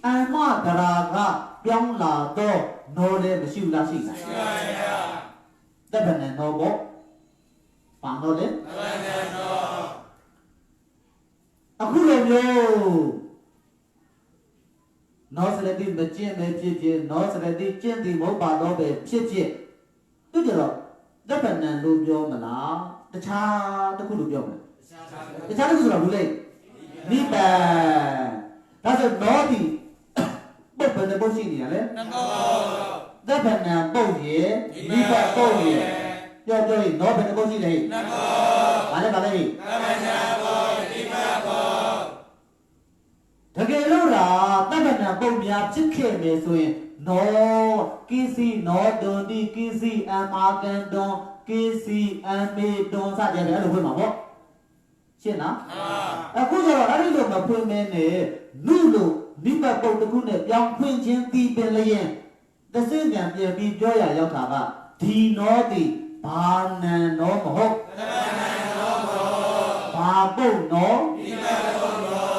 အမတရာကပြောင်းလာတော့နောလည်းမရှိဘူးလားရှိလားရှိပါဗျာတပ္ပနနောဘောပါတော့လေတပ္ပနနောအခုလိုမျိုးနောစရတိမကျင့်ပဲဖြစ်ဖြစ်နောစရတိကျင့်သည်မဟုတ်ပါတော့ပဲဖြစ်ဖြစ်သူကြတော့တပ္ပနံလို့ပြောမလားတခြားတစ်ခုလို့ပြောမလားတခြားတစ်ခုဆိုတော့ဘူးလေနိဗ္ဗာန်ဒါဆိုနောဒီပုပ္ပန်ပုတ်ရှိနေရလေတပ္ပနံပုတ်ရေနိဗ္ဗာန်ပုတ်ရေပြောရင်နောဘယ်နှပုတ်ရှိလဲဘာလဲတပ္ပနံပုတ်နိဗ္ဗာန်ပုတ်တကယ်လို့လားတပ္ပနံပုတ်များဖြစ်ခဲ့မယ်ဆိုရင်နောကိစီနောဒွန်ဒီကိစီအမာကန်ဒွန်ကိစီအမေဒွန်စကြတယ်အဲ့လိုဖွင့်မှာပေါ့ရှင်းလားအခုကျတော့အဲ့ဒီလိုမဖွင့်မင်းနဲ့နုလို့နိဗ္ဗာန်ပုတ်တစ်ခုနဲ့ပြောင်းဖွင့်ခြင်းတည်ပင်လျင်တစင်းပြန်ပြန်ပြီးပြောရရောက်တာကဒီနောတိဘာနံနောမဟုတ်ဘာပုတ်နောနိဗ္ဗာန်ပုတ်နော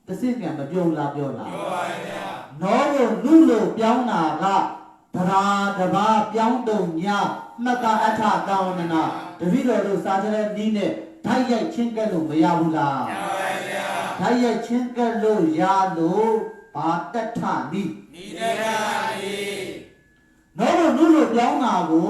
တစင်းပြန်မပြောလားပြောလားပြောပါဗျာနောကိုနုလို့ပြောင်းတာကဗရာတဘာပြောင်းတုံညာမှတ်ကအထတောင်းနာတပည့်တော်တို့စာကြတဲ့နည်းနဲ့ဓာတ်ရိုက်ချင်းကက်လို့မရဘူးလားရပါဗျာဓာတ်ရိုက်ချင်းကက်လို့ရလို့ဘာတထနိနိတထနိနောကိုနုလို့ပြောင်းတာကို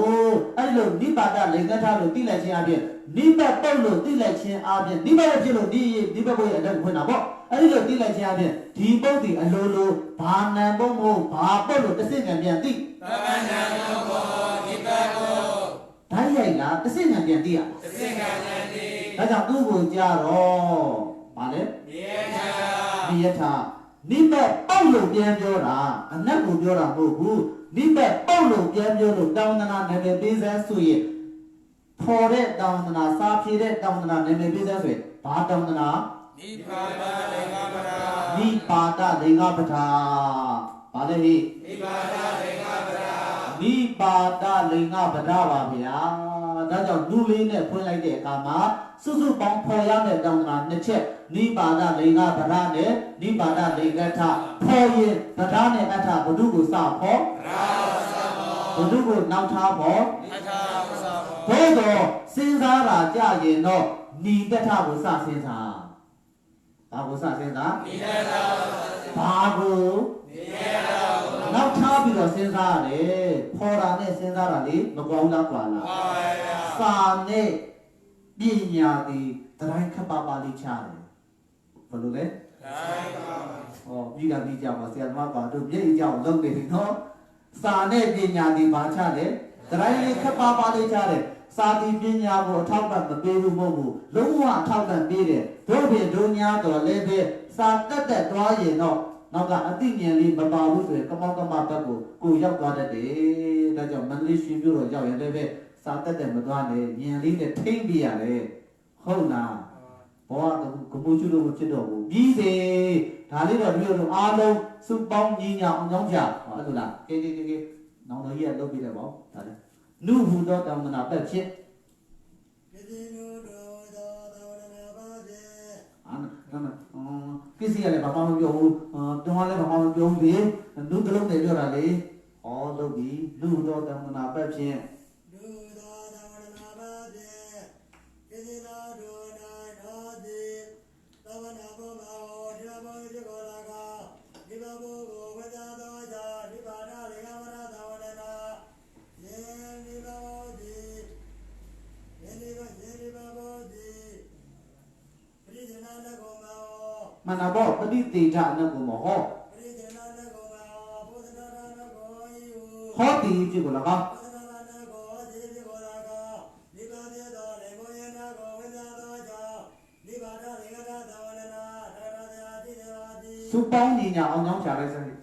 အဲ့လိုနိပါဒလိင်္ဂထလို့သိလိုက်ခြင်းအပြင်နိဘတ်ပုတ်လို့သိလိုက်ခြင်းအပြင်နိဘတ်ဖြစ်လို့နိဘတ်ပုတ်ရဲ့အတက်ခွင့်တာပေါ့အဲ့ဒီလိုသိလိုက်ခြင်းအပြင်ဒီပုတ်ဒီအလိုလိုဘာနံပုတ်မဟုတ်ဘာပုတ်လို့တစ်စင်ကံပြန်သိသဗ္ဗနံပုတ်ကိုနိဘတ်ပုတ်ဓာတ်ရိုက်လားတစ်စင်ကံပြန်သိရတစ်စင်ကံပြန်သိဒါကြောင့်သူ့ကိုကြတော့ဗာလဲမြေယထာနိဘတ်ပုတ်လို့ပြန်ပြောတာအနက်ကိုပြောတာမဟုတ်ဘူးနိဘတ်ပုတ်လို့ပြန်ပြောလို့တောင်းတနာနာမည်ပေးစမ်းဆိုရင်ဖော်တဲ့တောင်းတနာစာဖြေတဲ့တောင်းတနာနာမည်ပေးစမ်းဆိုရင်ဘာတောင်းတနာနိပါဒလိင်္ဂပဒါနိပါဒလိင်္ဂပဒါဘာလဲဟိနိပါဒလိင်္ဂပဒါနိပါဒလိင်္ဂပဒါပါဗျာဒါကြောင့်လူလေးနဲ့ဖွင့်လိုက်တဲ့အခါမှာစုစုပေါင်းဖော်ရမယ့်တောင်းတနာနှစ်ချက်နိပါဒလိင်္ဂပဒါနဲ့နိပါဒလိင်္ဂထဖော်ရင်ပဒါနဲ့အထဘုဒ္ဓကိုစဖော်ဘုဒ္ဓကိုနောက်ထားဖော်ဘို့တော့စဉ်းစားတာကြရင်တော့နိတထကိုစစဉ်းစားဘာကိုစစဉ်းစားနိတထဘာကိုနိတထနောက်ထားပြီးတော့စဉ်းစားရတယ်ဖော်တာနဲ့စဉ်းစားတာလေမကွာဘူးလားကွာလားစာနဲ့ပညာဒီတိုင်းခပ်ပါပါလေးချတယ်ဘယ်လိုလဲဟောပြီးတာပြီးကြပါဆရာသမားပါတို့မျက်ရည်ကြောက်လုံးနေပြီနော်စာနဲ့ပညာဒီဘာချတယ်တိုင်းလေးခပ်ပါပါလေးချတယ်စာတိပညာကိုအထောက်ပံ့မပေးဘူးမဟုတ်ဘူးလုံးဝအထောက်ပံ့ပေးတယ်တို့ဖြင့်ဒုညာတော်လည်းပဲစာတက်တက်သွားရင်တော့နောက်ကအသိဉာဏ်လေးမပါဘူးဆိုရင်ကမောက်ကမဘက်ကိုရောက်သွားတတ်တယ်ဒါကြောင့်မန္တလေးရှင်မြို့တော်ရောက်ရင်လည်းပဲစာတက်တက်မသွားနဲ့ဉာဏ်လေးနဲ့ထိမ့်ပြရတယ်ဟုတ်လားဘောကကမှုချလို့ဖြစ်တော့ဘူးပြီးစေဒါလေးတော့ဒီလိုအားလုံးစုပေါင်းညီညာအောင်ကြောင်းကြဟောအဲ့လိုလားကေနောင်တော်ကြီးကလုပ်ပြီးတယ်ပေါ့ဒါလေနုဟုသောတောင်းတနာပဲဖြစ်ကိစ္စလည်းဘာမှမပြောဘူးတွန်းလည်းဘာမှမပြောဘူးလေနုတလုံးနဲ့ပြောတာလေဟောလုပ်ပြီးနုဟုသောတောင်းတနာပဲဖြစ်နုသောတောင်းတနာပဲဖြစ်ကိစ္စတော်ဒုနိုင်တော်တိသဝနာဘောမောဒီဘောဒီကောလာကဒီဘောကိုဝဇာတော်သာဒီပါဒလေကဝရသဝရနာယေနိဘောဒီယေနိဘောဒီ မှန်တာပေါ့ပฏิသေထအနတ်ကိုမဟောဟောတိဖြစ်ကို၎င်းစုပေါင်းညီညာအောင်ကြောင်းချလိုက်စမ်း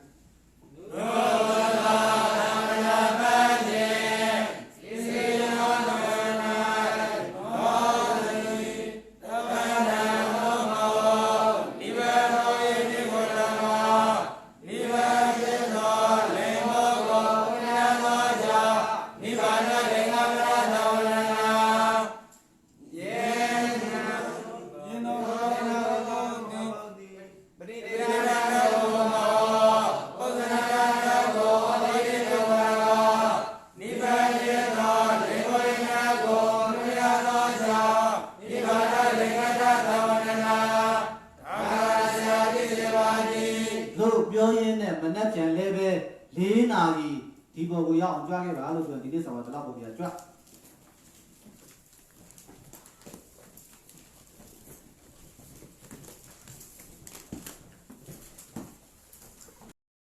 ပြောရင်းနဲ့မနှက်ပြန်လဲပဲ၄နာရီဒီပေါ်ကိုရောက်အောင်ကြွားခဲ့ပါလို့ဆိုရင်ဒီနေ့ဆောင်တော့ဒီလောက်ပေါ်ပြကြွ